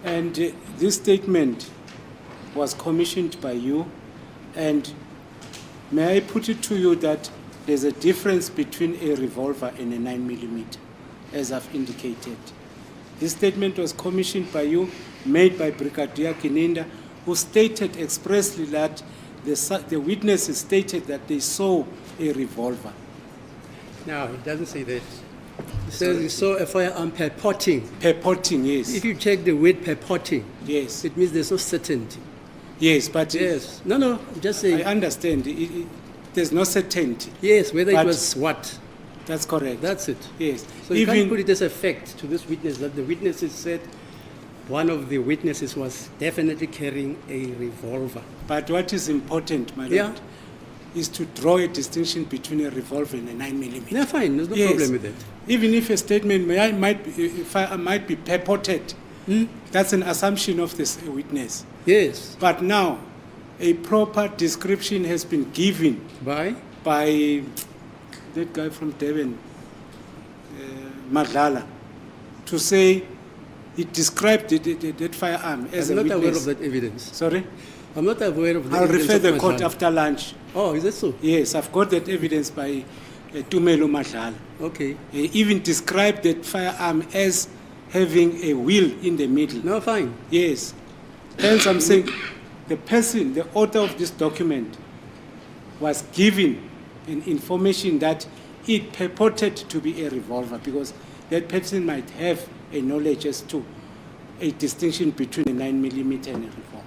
And this statement was commissioned by you, and may I put it to you that there's a difference between a revolver and a 9mm, as I've indicated. This statement was commissioned by you, made by Brigadier Kininda, who stated expressly that the witnesses stated that they saw a revolver. Now, it doesn't say that. It says you saw a firearm purporting. Purporting, yes. If you check the word purporting, Yes. it means there's no certainty. Yes, but Yes. No, I'm just I saying. understand. There's no certainty. Yes, whether But- it was what. That's correct. That's it. Yes. So you can't put it as a fact to this witness that the witnesses said one of the witnesses was definitely carrying a revolver. But what is important, my Yeah. lord, is to draw a distinction between a revolver and a 9mm. Yeah, fine. There's no Yes. problem with that. Even if a statement might be purported, that's an assumption of this witness. Yes. But now, a proper description has been given By? by that guy from Devon, Madlala, to say he described that firearm as I'm a not aware witness. of that evidence. Sorry? I'm not aware of the I'll evidence refer of the court Madlala. after lunch. Oh, is that so? Yes, I've got that evidence by Tumelo Madlala. Okay. He even described that firearm as having a wheel in the middle. No, fine. Yes. Hence, I'm saying the person, the author of this document, was given an information that it purported to be a revolver because that person might have a knowledge as to a distinction between a 9mm and a revolver.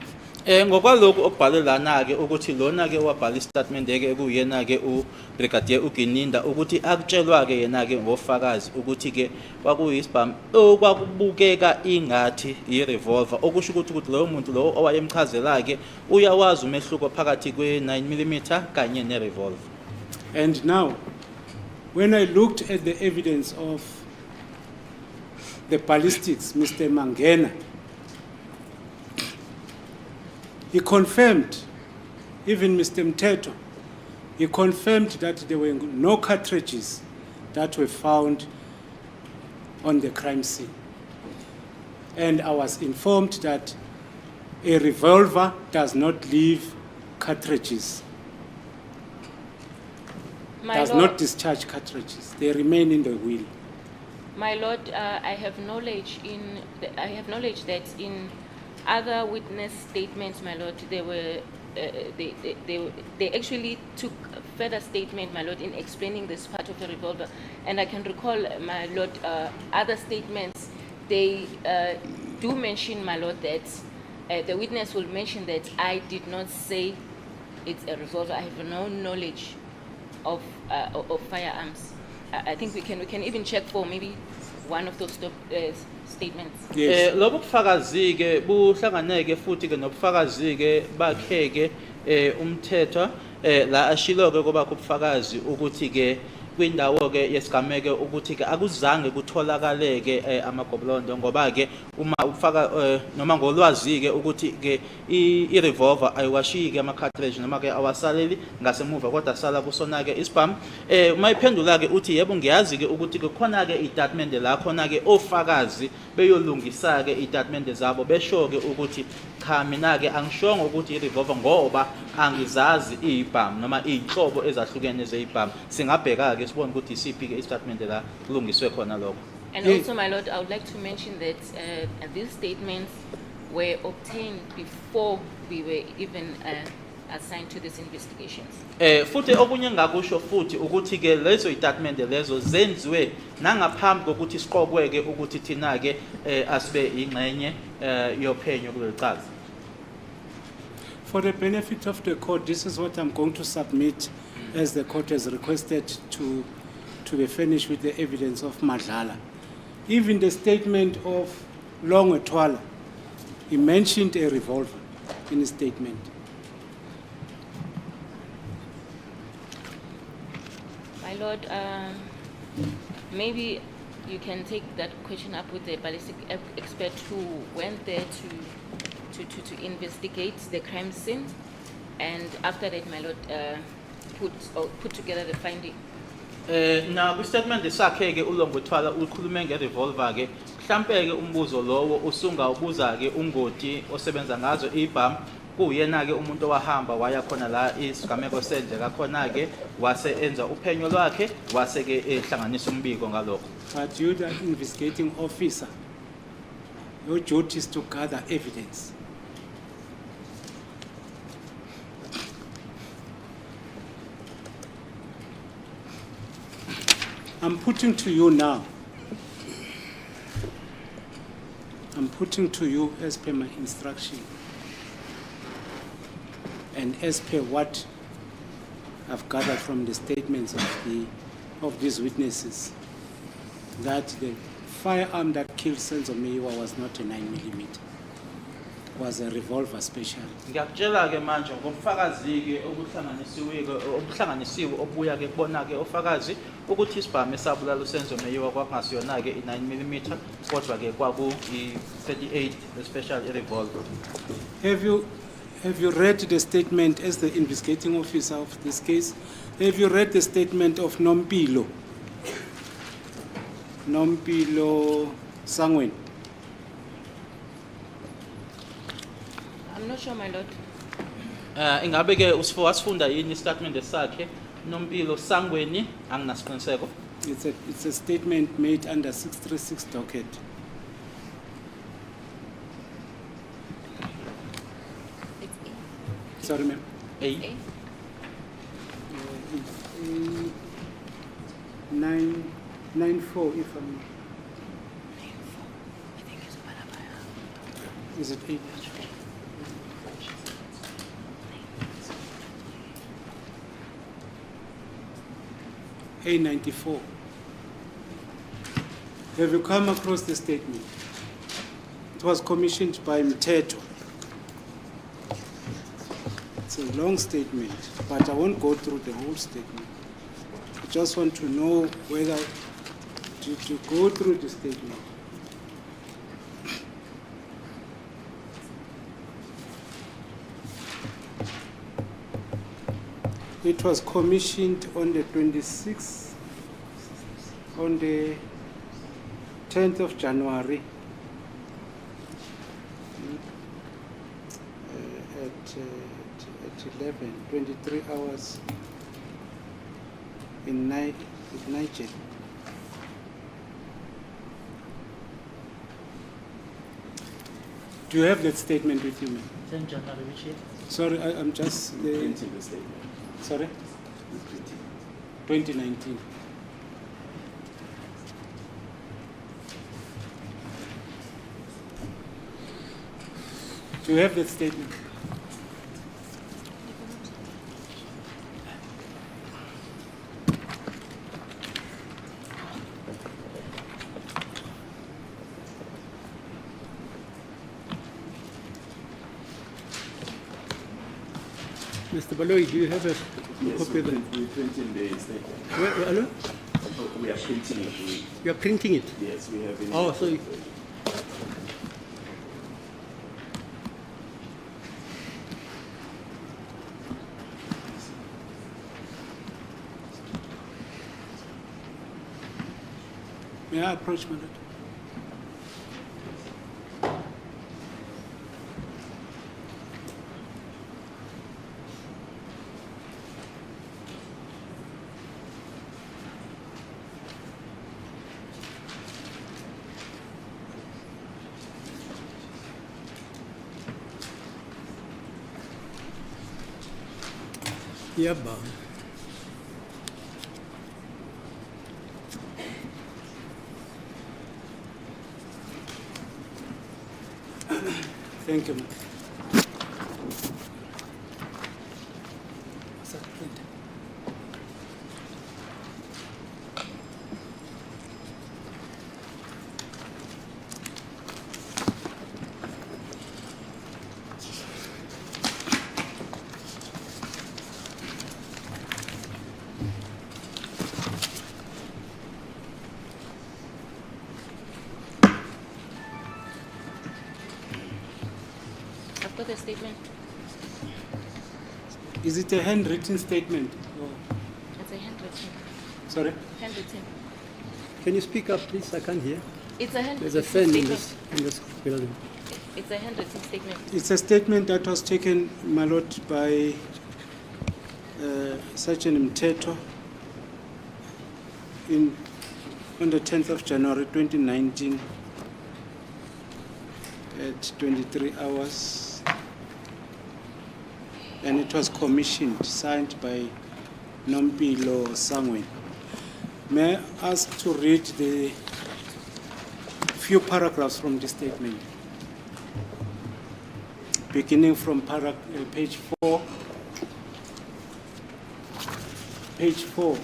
Ngokwalokhu okubhalwe lana ke ukuthi lona ke wabhala istatement ke kuyena ke uBrigadier uGininda ukuthi akutshelwa ke yena ke ngofakazi ukuthi ke kwakuyisibhamu okwakubukeka ingathi i-revolver okusho ukuthi lowo muntu lo owayemchazela ke uyawazi umehluko phakathi kwe-9mm kanye ne-revolver. And now, when I looked at the evidence of the ballistics, Mr. Mangena, he confirmed, even Mr. Mteto, he confirmed that there were no cartridges that were found on the crime scene. And I was informed that a revolver does not leave cartridges, My does lord, not discharge cartridges. They remain in the wheel. My lord, I have knowledge that in other witness statements, my lord, they were they actually took further statement, my lord, in explaining this part of the revolver. And I can recall, my lord, other statements. They do mention, my lord, that the witness will mention that I did not say it's a revolver. I have no knowledge of firearms. I think we can even check for maybe one of those statements. Yes. Lobu bufakazi ke buhlanganeke futhi ke nobufakazi ke bakhe ke umthetho la ashilo ke kuba kubufakazi ukuthi ke kwindawo ke yesigameke ukuthi ke akuzange kutholakale ke amagobolondo ngoba ke uma ufaka noma ngolwazi ke ukuthi ke I revolver ayiwashiyi ke ama cartridge noma ke awasaleli ngasemuva kodwa sala kusona ke isibhamu uma iphendula ke uthi yebo ngiyazi ke ukuthi ke khona ke istatement la khona ke ofakazi beyolungisa ke istatement zabo besho ke ukuthi cha mina ke angishongo ukuthi I revolver ngoba angizazi ibhamu noma inhlobo ezahlukene zeibhamu singabheka ke sibone ukuthi isiphi ke istatement la kulungiswe khona lokho. And also, my lord, I would like to mention that these statements were obtained before we were even assigned to these investigations. Futhi okunye ngakusho futhi ukuthi ke lezo istatement lezo zenziwe nangaphambi kokuthi siqokwe ke ukuthi thina ke asibe ingxenye yophenyo kuleqhaza. For the benefit of the court, this is what I'm going to submit as the court has requested to be furnished with the evidence of Madlala. Even the statement of Longwetwala, he mentioned a revolver in his statement. My lord, maybe you can take that question up with the ballistic expert who went there to investigate the crime scene, and after that, my lord, put together the finding. Na kwistatement sakhe ke uLongwetwala ukhulume ngerevolver ke mhlambe ke umbuzo lowo usunga ubuza ke ungoti osebenza ngazo ibhamu kuyena ke umuntu owahamba waya khona la isigameko senje kakhona ke wase enza uphenyo lwakhe wase ke ehlanganisa umbiko ngalokho. But you, the investigating officer, your duty is to gather evidence. I'm putting to you now. I'm putting to you as per my instruction and as per what I've gathered from the statements of these witnesses, that the firearm that killed Senzo Meyiwa was not a 9mm, was a revolver special. Ngiyakutshela ke manje ngomfakazi ke obuhlanganisiwe obuya ke kubona ke ofakazi ukuthi isibhamu esabulala uSenzo Meyiwa kwakungasiyona ke i9mm kodwa ke kwaku i38 special revolver. Have you read the statement as the investigating officer of this case? Have you read the statement of Nompilo Sangwen? I'm not sure, my lord. Ingabe ke wasifunda yini statement sakhe Nompilo Sangweni anginasiqiniseko. It's a statement made under 636 docket. It's Sorry, ma'am. A A. It's 994, if I'm. Is it 8? A94. Have you come across the statement? It was commissioned by Mteto. It's a long statement, but I won't go through the whole statement. I just want to know whether to go through the statement. It was commissioned on the 26th, on the 10th of January at 23 hours in Niger. Do you have that statement with you, ma'am? 10 January, which year? Sorry, I'm just... Printing the statement. Sorry? 2019. Do you have that statement? Mr. Baloyi, do you have a Yes, copy of it? we're printing the statement. Hello? We are printing it. You are printing it? Yes, we have it. Oh, so you, May I approach, my lord? yeah, but Thank you, ma'am. I've got a statement. Is it a handwritten statement? Oh, It's a handwritten. sorry? Handwritten. can you speak up, please? I can't hear. It's a handwritten There's a fan statement. in this building. It's a handwritten statement. It's a statement that was taken, my lord, by Sergeant Mteto on the 10th of January 2019 at 23 hours. And it was commissioned, signed by Nompilo Sangwen. May I ask to read the few paragraphs from the statement? Beginning from page 4. Page 4.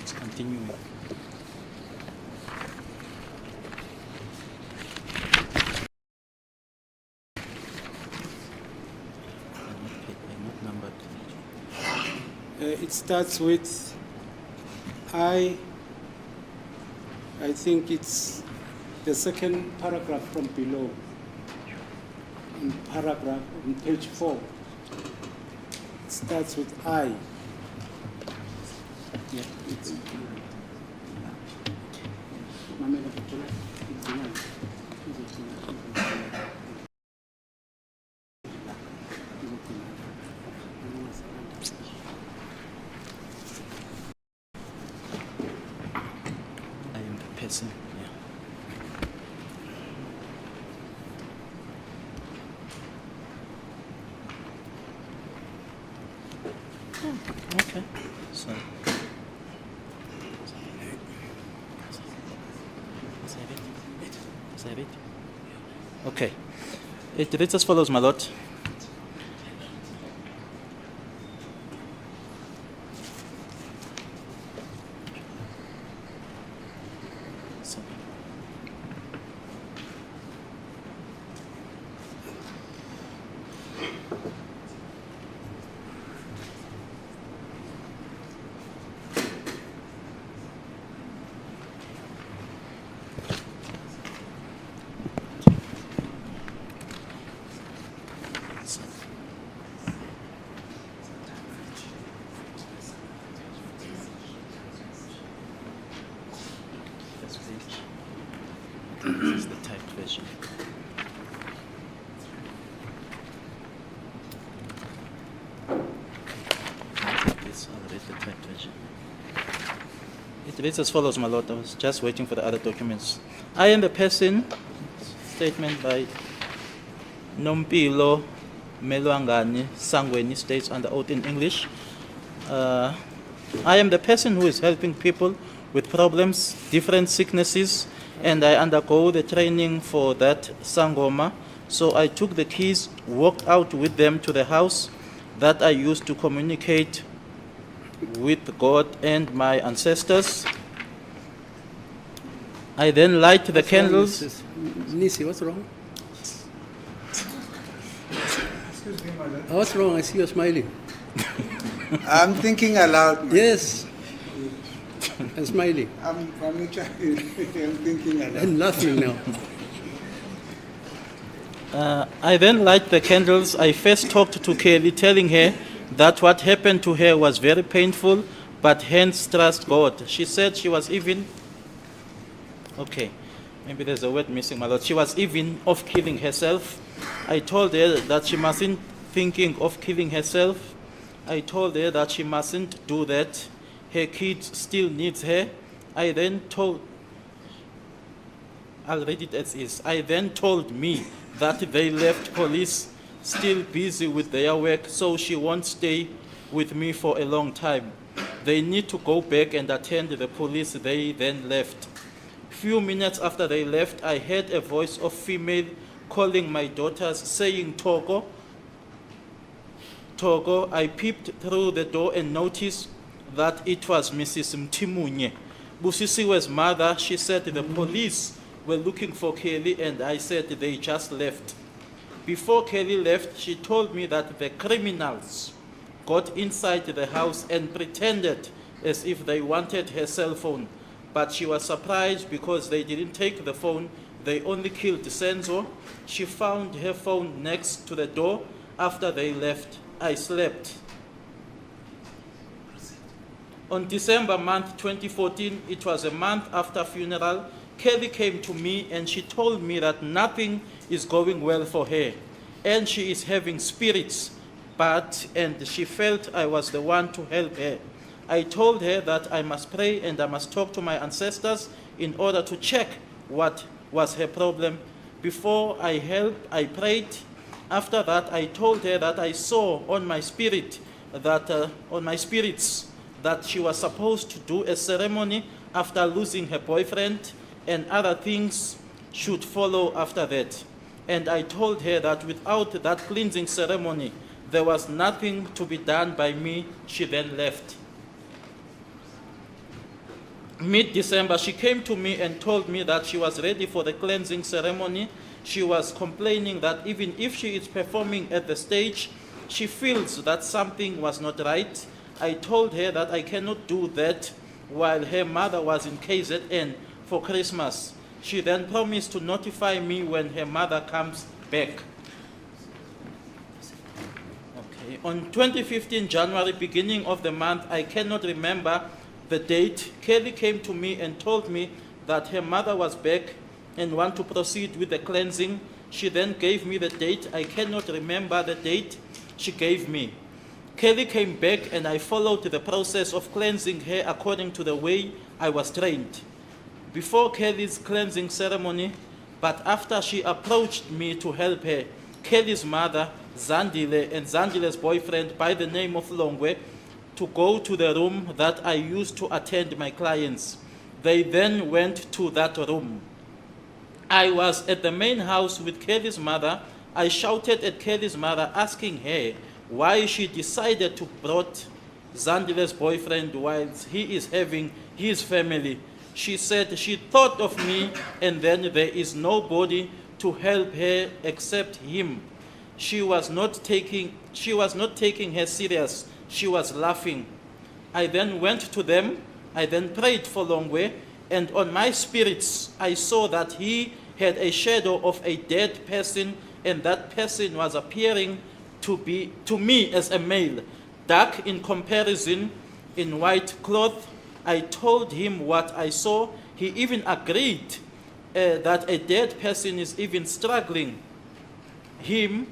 It's continuing. They're not numbered. It starts with I think it's the second paragraph from below. In page 4. It starts with I. Yeah, it's I am the person. Yeah. Okay. So. Save it. Okay. It reads as follows, my lord. So. First page. This is the typed version. This, I'll read the typed version. It reads as follows, my lord. I was just waiting for the other documents. I am the person, statement by Nompilo Melwangani Sangweni, states under oath in English. I am the person who is helping people with problems, different sicknesses, and I undergo the training for that Sangoma. So I took the keys, walked out with them to the house that I used to communicate with God and my ancestors. I then light the candles. Nisi, what's wrong? Excuse me, my lord. What's wrong? I see you're smiling. I'm thinking aloud. Yes. And smiling. I'm from a child. I'm thinking aloud. And laughing now. I then light the candles. I first talked to Kelly, telling her that what happened to her was very painful, but hence trust God. She said she was even, okay, maybe there's a word missing, my lord. She was even of killing herself. I told her that she mustn't thinking of killing herself. I told her that she mustn't do that. Her kid still needs her. I then told, I'll read it as is. I then told me that they left police still busy with their work, so she won't stay with me for a long time. They need to go back and attend the police they then left. Few minutes after they left, I heard a voice of female calling my daughters, saying, Togo, Togo. I peeped through the door and noticed that it was Mrs. Mtimunye, Busisiwe's mother. She said the police were looking for Kelly, and I said they just left. Before Kelly left, she told me that the criminals got inside the house and pretended as if they wanted her cell phone. But she was surprised because they didn't take the phone. They only killed Senzo. She found her phone next to the door. After they left, I slept. On December month 2014, it was a month after funeral, Kelly came to me and she told me that nothing is going well for her and she is having spirits, and she felt I was the one to help her. I told her that I must pray and I must talk to my ancestors in order to check what was her problem. Before I helped, I prayed. After that, I told her that I saw on my spirits that she was supposed to do a ceremony after losing her boyfriend, and other things should follow after that. And I told her that without that cleansing ceremony, there was nothing to be done by me. She then left. Mid-December, she came to me and told me that she was ready for the cleansing ceremony. She was complaining that even if she is performing at the stage, she feels that something was not right. I told her that I cannot do that while her mother was in KZN for Christmas. She then promised to notify me when her mother comes back. Okay. On 2015 January, beginning of the month, I cannot remember the date, Kelly came to me and told me that her mother was back and want to proceed with the cleansing. She then gave me the date. I cannot remember the date she gave me. Kelly came back and I followed the process of cleansing her according to the way I was trained. Before Kelly's cleansing ceremony, but after she approached me to help her, Kelly's mother, Zandile, and Zandile's boyfriend by the name of Longwe, to go to the room that I used to attend my clients. They then went to that room. I was at the main house with Kelly's mother. I shouted at Kelly's mother, asking her why she decided to brought Zandile's boyfriend while he is having his family. She said she thought of me and then there is nobody to help her except him. She was not taking her serious. She was laughing. I then went to them. I then prayed for Longwe, and on my spirits I saw that he had a shadow of a dead person, and that person was appearing to me as a male, dark in comparison, in white cloth. I told him what I saw. He even agreed that a dead person is even struggling him.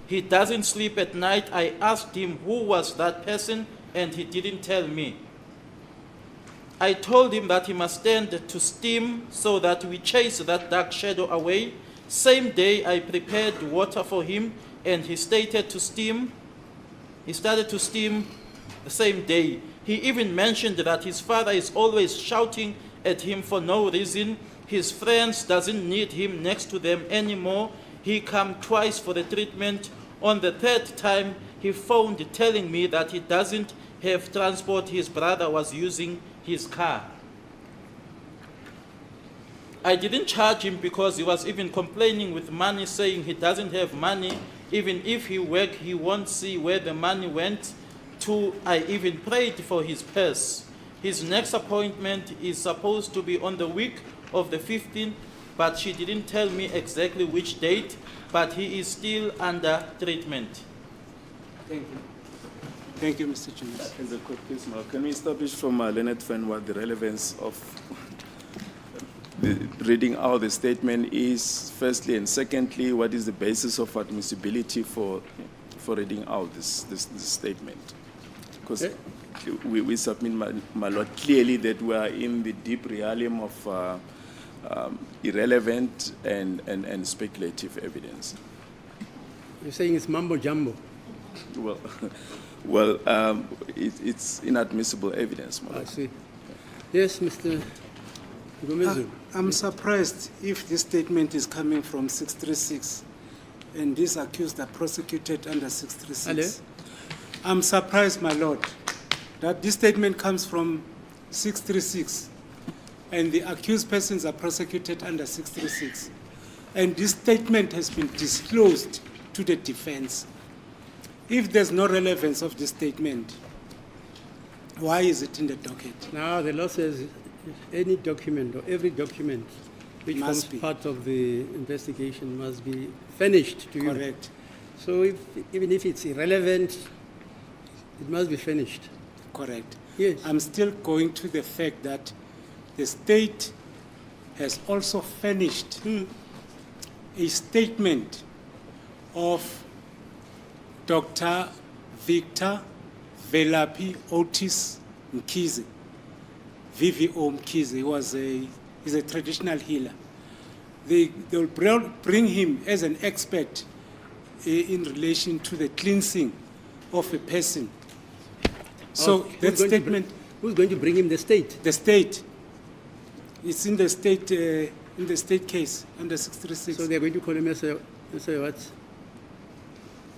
He doesn't sleep at night. I asked him who was that person, and he didn't tell me. I told him that he must stand to steam so that we chase that dark shadow away. Same day, I prepared water for him, and he started to steam. He started to steam the same day. He even mentioned that his father is always shouting at him for no reason. His friends doesn't need him next to them anymore. He came twice for the treatment. On the third time, he phoned telling me that he doesn't have transport. His brother was using his car. I didn't charge him because he was even complaining with money, saying he doesn't have money. Even if he work, he won't see where the money went to. I even prayed for his purse. His next appointment is supposed to be on the week of the 15th, but she didn't tell me exactly which date, but he is still under treatment. Thank you. Thank you, Mr. Jones. As a court case, can we establish from our learned friend what the relevance of reading out the statement is, firstly, and secondly, what is the basis of admissibility for reading out this statement? Because we submit, my lord, clearly that we are in the deep realm of irrelevant and speculative evidence. You're saying it's mumbo jumbo. Well, it's inadmissible evidence, my I lord. see. Yes, Mr. Gomezu. I'm surprised if this statement is coming from 636 and these accused are prosecuted under 636. Hello? I'm surprised, my lord, that this statement comes from 636 and the accused persons are prosecuted under 636. And this statement has been disclosed to the defense. If there's no relevance of this statement, why is it in the docket? Now, the law says any document or every document which Must forms be. part of the investigation must be furnished to you. Correct. So even if it's irrelevant, it must be finished. Correct. Yes. I'm still going to the fact that the state has also furnished a statement of Dr. Victor Velapi Otis Mkize, VVO Mkize. He's a traditional healer. They'll bring him as an expert in relation to the cleansing of a person. So that statement, Who's going to bring him the state? the state, it's in the state case under 636. So they're going to call him as a what?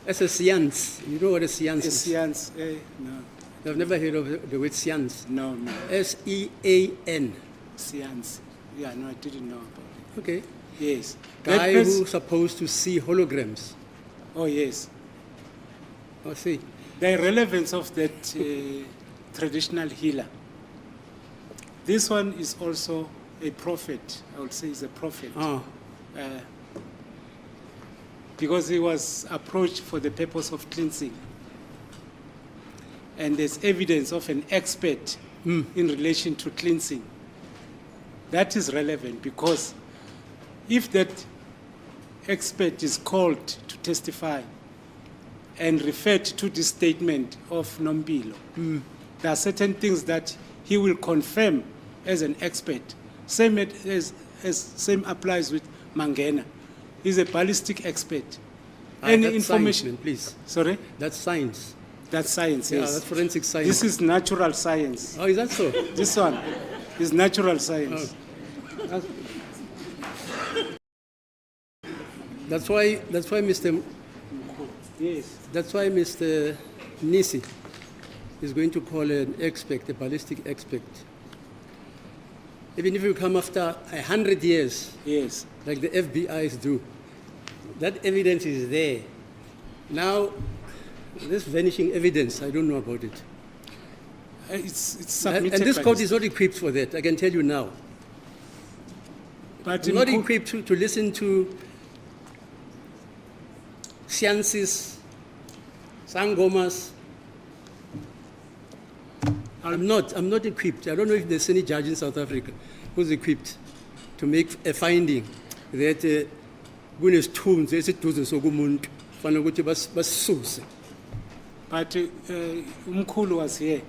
As a science. You know what a science A is? science, no, I've never heard of the word science. no, S-E-A-N. science. Yeah, no, I didn't know about Okay. it. Yes. Guy That who's supposed to see holograms. oh, yes. I see. The relevance of that traditional healer. This one is also a prophet. I would say he's a prophet. Ah, Because he was approached for the purpose of cleansing. And there's evidence of an expert in relation to cleansing. That is relevant because if that expert is called to testify and referred to this statement of Nombilo, there are certain things that he will confirm as an expert. Same applies with Mangena. He's a ballistic expert. Any that's information, science, please. Sorry, That's science. that's science. Yeah, Yes, that's forensic science. this is natural science. Oh, is that so? This one is natural science. That's why Mr. Yes. That's why Mr. Nisi is going to call an expert, a ballistic expert. Even if you come after 100 years, Yes. like the FBI's do, that evidence is there. Now, this vanishing evidence, I don't know about it. It's And submitted. this by court the- is not equipped for that, I can tell you now. but It's not in equipped to listen to sciences, sangomas. I'm not equipped. I don't know if there's any judge in South Africa who's equipped to make a finding that kunesithunzi esiduze sokumuntu fanele ukuthi basisuse. But Umkhulu was here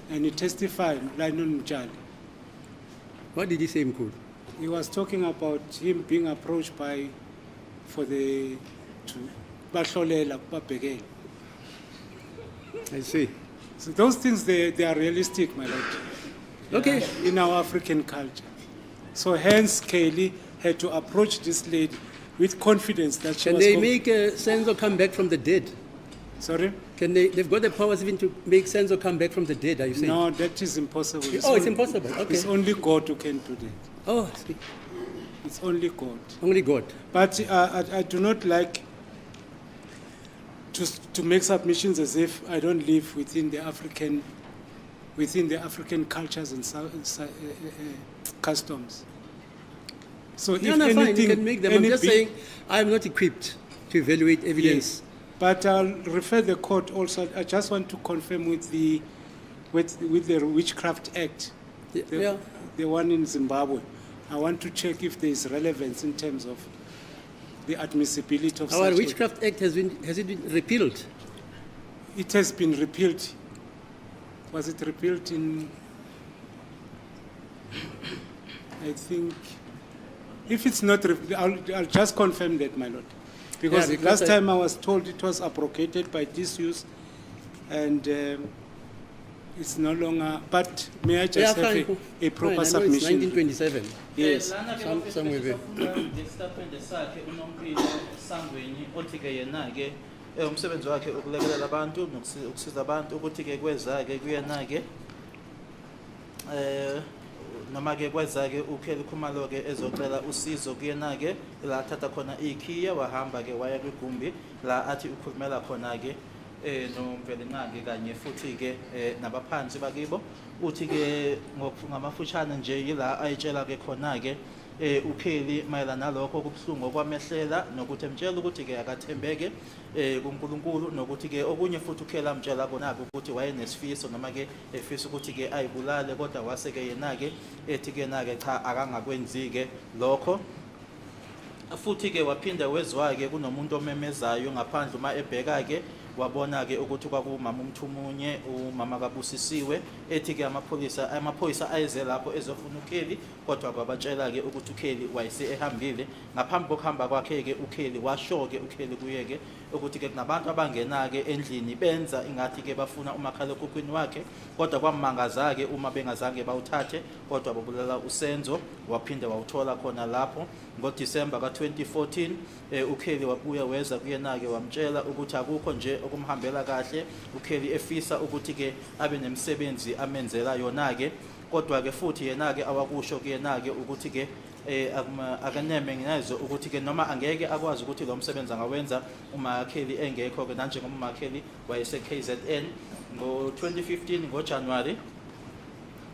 and he testified, Lionel Mjali. What did he say, Mkhulu? He was talking about him being approached Bahlolela, Babhekela. I see. So those things, they are realistic, my lord. Okay. In our African culture. So hence, Kaylee had to approach this lady with confidence that she Can was... they make Senzo come back from the dead? Sorry? Can they've got the powers even to make Senzo come back from the dead, are you saying? No, that is impossible. Oh, it's impossible. Okay. It's only God who can do that. Oh, I see. It's only God. Only God. But I do not like to make submissions as if I don't live within the African cultures and customs. So if No, fine, you anything, can make them. I'm any just big- saying, I'm not equipped to evaluate evidence. Yes, but I'll refer the court also. I just want to confirm with the Witchcraft Act, Yeah. the one in Zimbabwe. I want to check if there is relevance in terms of the admissibility of Our such. Witchcraft Act has it been repealed? It has been repealed. Was it repealed in? I think. If it's not, I'll just confirm that, my lord. Because, Yeah, because last I- time I was told it was abrogated by disuse, and it's no longer. But may I just have fine. a proper Fine, I know submission? It's 1927. Yes. Lana ke office Somewhere there. besifunda ngesitatimende sakhe unompilo Sangweni othi ke yena ke umsebenzi wakhe ukulekelela abantu nokusiza abantu ukuthi ke kweza ke kuyena ke noma ke kweza ke uKelly Khumalo ke ezocela usizo kuyena ke la thatha khona ikhiya wahamba ke waya kwigumbi la athi ukhulumela khona ke nomvelinqake kanye futhi ke nabaphansi bakibo uthi ke ngamafushane nje yila ayitshela ke khona ke uKelly mayelana nalokho kubhlungu okwamehlela nokuthi emtshela ukuthi ke akathembeke kuNkulunkulu nokuthi ke okunye futhi uKelly amtshela kona ukuthi wayenesifiso noma ke efisa ukuthi ke ayibulale kodwa wase ke yena ke ethi ke na ke cha akangakwenzi ke lokho futhi ke waphinda wezwa ke kunomuntu omemezayo ngaphandle uma ebheka ke wabona ke ukuthi kwakumama umthumunye umama kaBusisiwe ethi ke amaphoyisa ayeze lapho ezofuna uKelly kodwa kwabatshela ke ukuthi uKelly wayese ehambile ngaphambi kokuhamba kwakhe ke uKelly washo ke uKelly kuye ke ukuthi ke kunabantu abangena ke endlini benza ingathi ke bafuna umakhalekhukhwini wakhe kodwa kwamangaza ke uma bengazange bawuthathe kodwa babulala uSenzo waphinda wawuthola khona lapho ngoDisemba ka2014 uKelly wabuya weza kuyena ke wamtshela ukuthi akukho nje okumhambela kahle uKelly efisa ukuthi ke abe nemsebenzi amenzela yona ke kodwa ke futhi yena ke awakusho kuyena ke ukuthi ke akaneme nginazo ukuthi ke noma angeke akwazi ukuthi lo msebenzi angawenza uma Kelly engekho ke nanjengoba Kelly wayese KZN ngo2015 ngoJanuary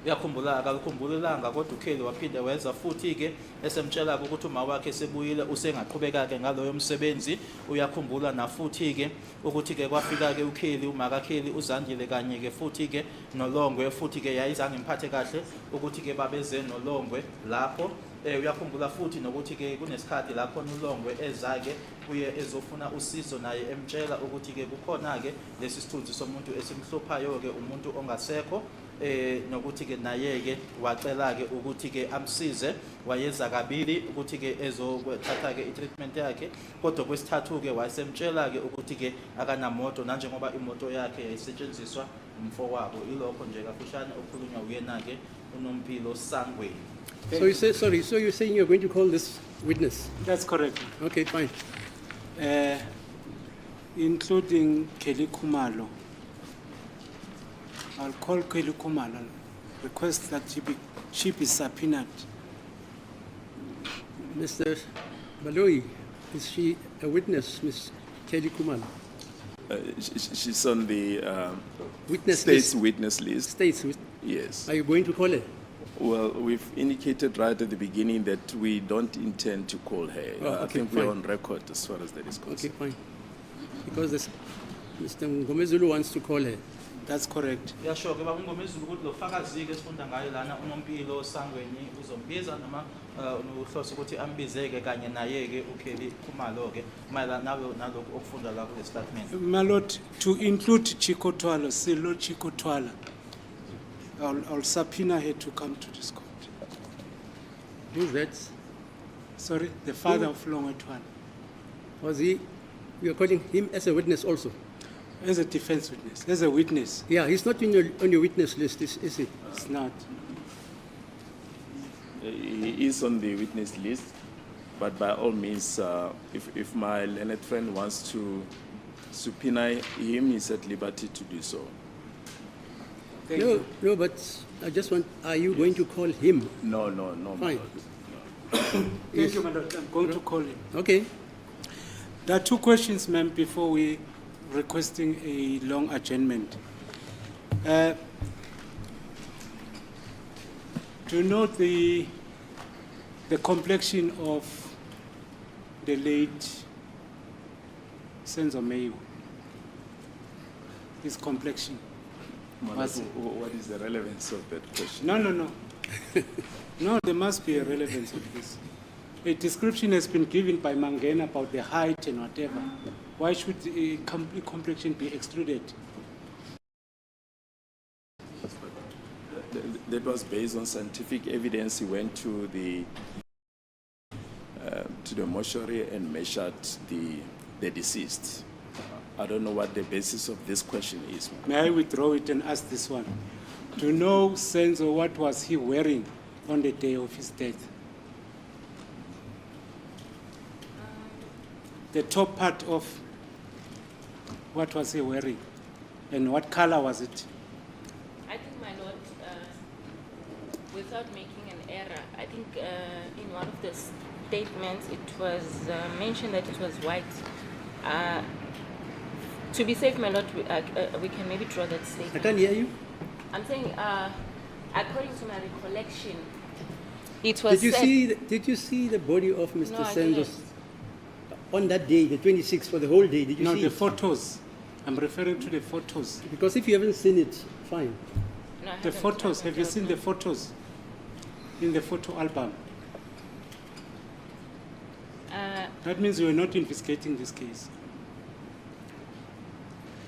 uyakhumbula akakhumbulelanga kodwa uKelly waphinda weza futhi ke esemtshela ukuthi uma wakhe sebuyile usengaqhubeka ke ngaloyo msebenzi uyakhumbula na futhi ke ukuthi ke kwafika ke uKelly uma kaKelly uzandile kanye ke futhi ke noLongwe futhi ke yayizange imphathe kahle ukuthi ke babeze noLongwe lapho uyakhumbula futhi nokuthi ke kunesikhathi lapho uLongwe ezake kuye ezofuna usizo naye emtshela ukuthi ke kukhona ke lesi sithunzi somuntu esimhluphayo ke umuntu ongasekho nokuthi ke naye ke wacela ke ukuthi ke amsize wayeza kabili ukuthi ke ezokuthatha ke itreatment yakhe kodwa kwesithathu ke wayesemtshela ke ukuthi ke akanamoto nanjengoba imoto yakhe yayisetshenziswa umfowabo ilokho nje kafushane okukhulunywa uyena ke unompilo Sangweni. So you say, sorry, so you're saying you're going to call this witness? That's correct. Okay, fine. Including Kelly Khumalo. I'll call Kelly Khumalo, request that she be subpoenaed. Mr. Baloi, is she a witness, Ms. Kelly Khumalo? She's on the Witness state's list. witness list. States, Yes. are you going to call her? Well, we've indicated right at the beginning that we don't intend to call her. Oh, I okay, think we're fine. on record as far as that is Okay, concerned. fine. Because Mr. Ngomezulu wants to call her. That's correct. Yasho ke babungomezulu ukuthi lo fakazi ke sifunda ngayo lana unompilo Sangweni uzombiza noma uhloso ukuthi ambizeke kanye naye ke uKelly Khumalo ke mayelana nalokho okufunda la kule statement. My Lord, to include Chico Twala, Silo Chico Twala, I'll subpoena her to come to this court. Who's that? Sorry, the father of Longwe Twala, Was he, you are calling him as a witness also? as a defense witness, as a witness. Yeah, he's not on your witness list, is he? It's not. He is on the witness list, but by all means, if my learned friend wants to subpoena him, he's at liberty to do so. Thank No, you. no, but I just want, are you going to call him? No, my Fine. lord. Thank you, my lord. I'm going to call him. Okay. There are two questions, ma'am, before we requesting a long adjournment. Do you know the complexion of the late Senzo Meyiwa? His complexion? What is the relevance of that question? No. No, there must be a relevance of this. A description has been given by Mangena about the height and whatever. Why should the complexion be excluded? That was based on scientific evidence. He went to the mortuary and measured the deceased. I don't know what the basis of this question is. May I withdraw it and ask this one? Do you know, Senzo, what was he wearing on the day of his death? The top part of what was he wearing? And what color was it? I think, my lord, without making an error, I think in one of the statements it was mentioned that it was white. To be safe, my lord, we can maybe draw that I statement. can't hear you. I'm saying, according to my recollection, it was said. Did you see the body of Mr. No, I Senzo didn't. on that day, the 26th, for the whole day? Did you No, see the it? photos. I'm referring to the photos. Because if you haven't seen it, fine. No, I The haven't. photos, have you I seen the photos in the photo album? That means you are not investigating this case.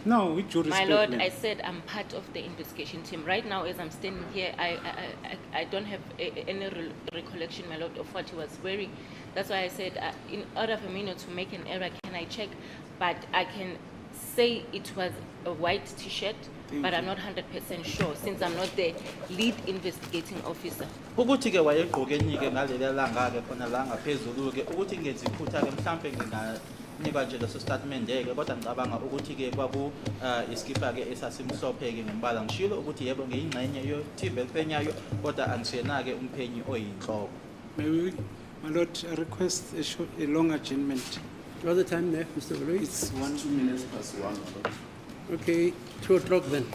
No, with due My respect, lord, ma'am. I said I'm part of the investigation team. Right now, as I'm standing here, I don't have any recollection, my lord, of what he was wearing. That's why I said, in order for me not to make an error, can I check? But I can say it was a white T-shirt, but I'm not 100% sure since I'm not the lead investigating officer. ukuthi ke wayegqoke ke ngaleli langa ke khona la ngaphezulu ke ukuthi ngenza iphutha ke mhlambe nginganikwa nje leso statement ke kodwa ngicabanga ukuthi ke kwaku iskipa ke esasimhlophe ke ngombala ngishilo ukuthi yebo ngeyingxenye yo T-belt penyayo kodwa angisiyena ke umphenyi oyinhloko. May we, my lord, I request a long adjournment. What's the time there, Mr. Valoi? It's 1 2 minutes past 1. Okay, 2 o'clock then.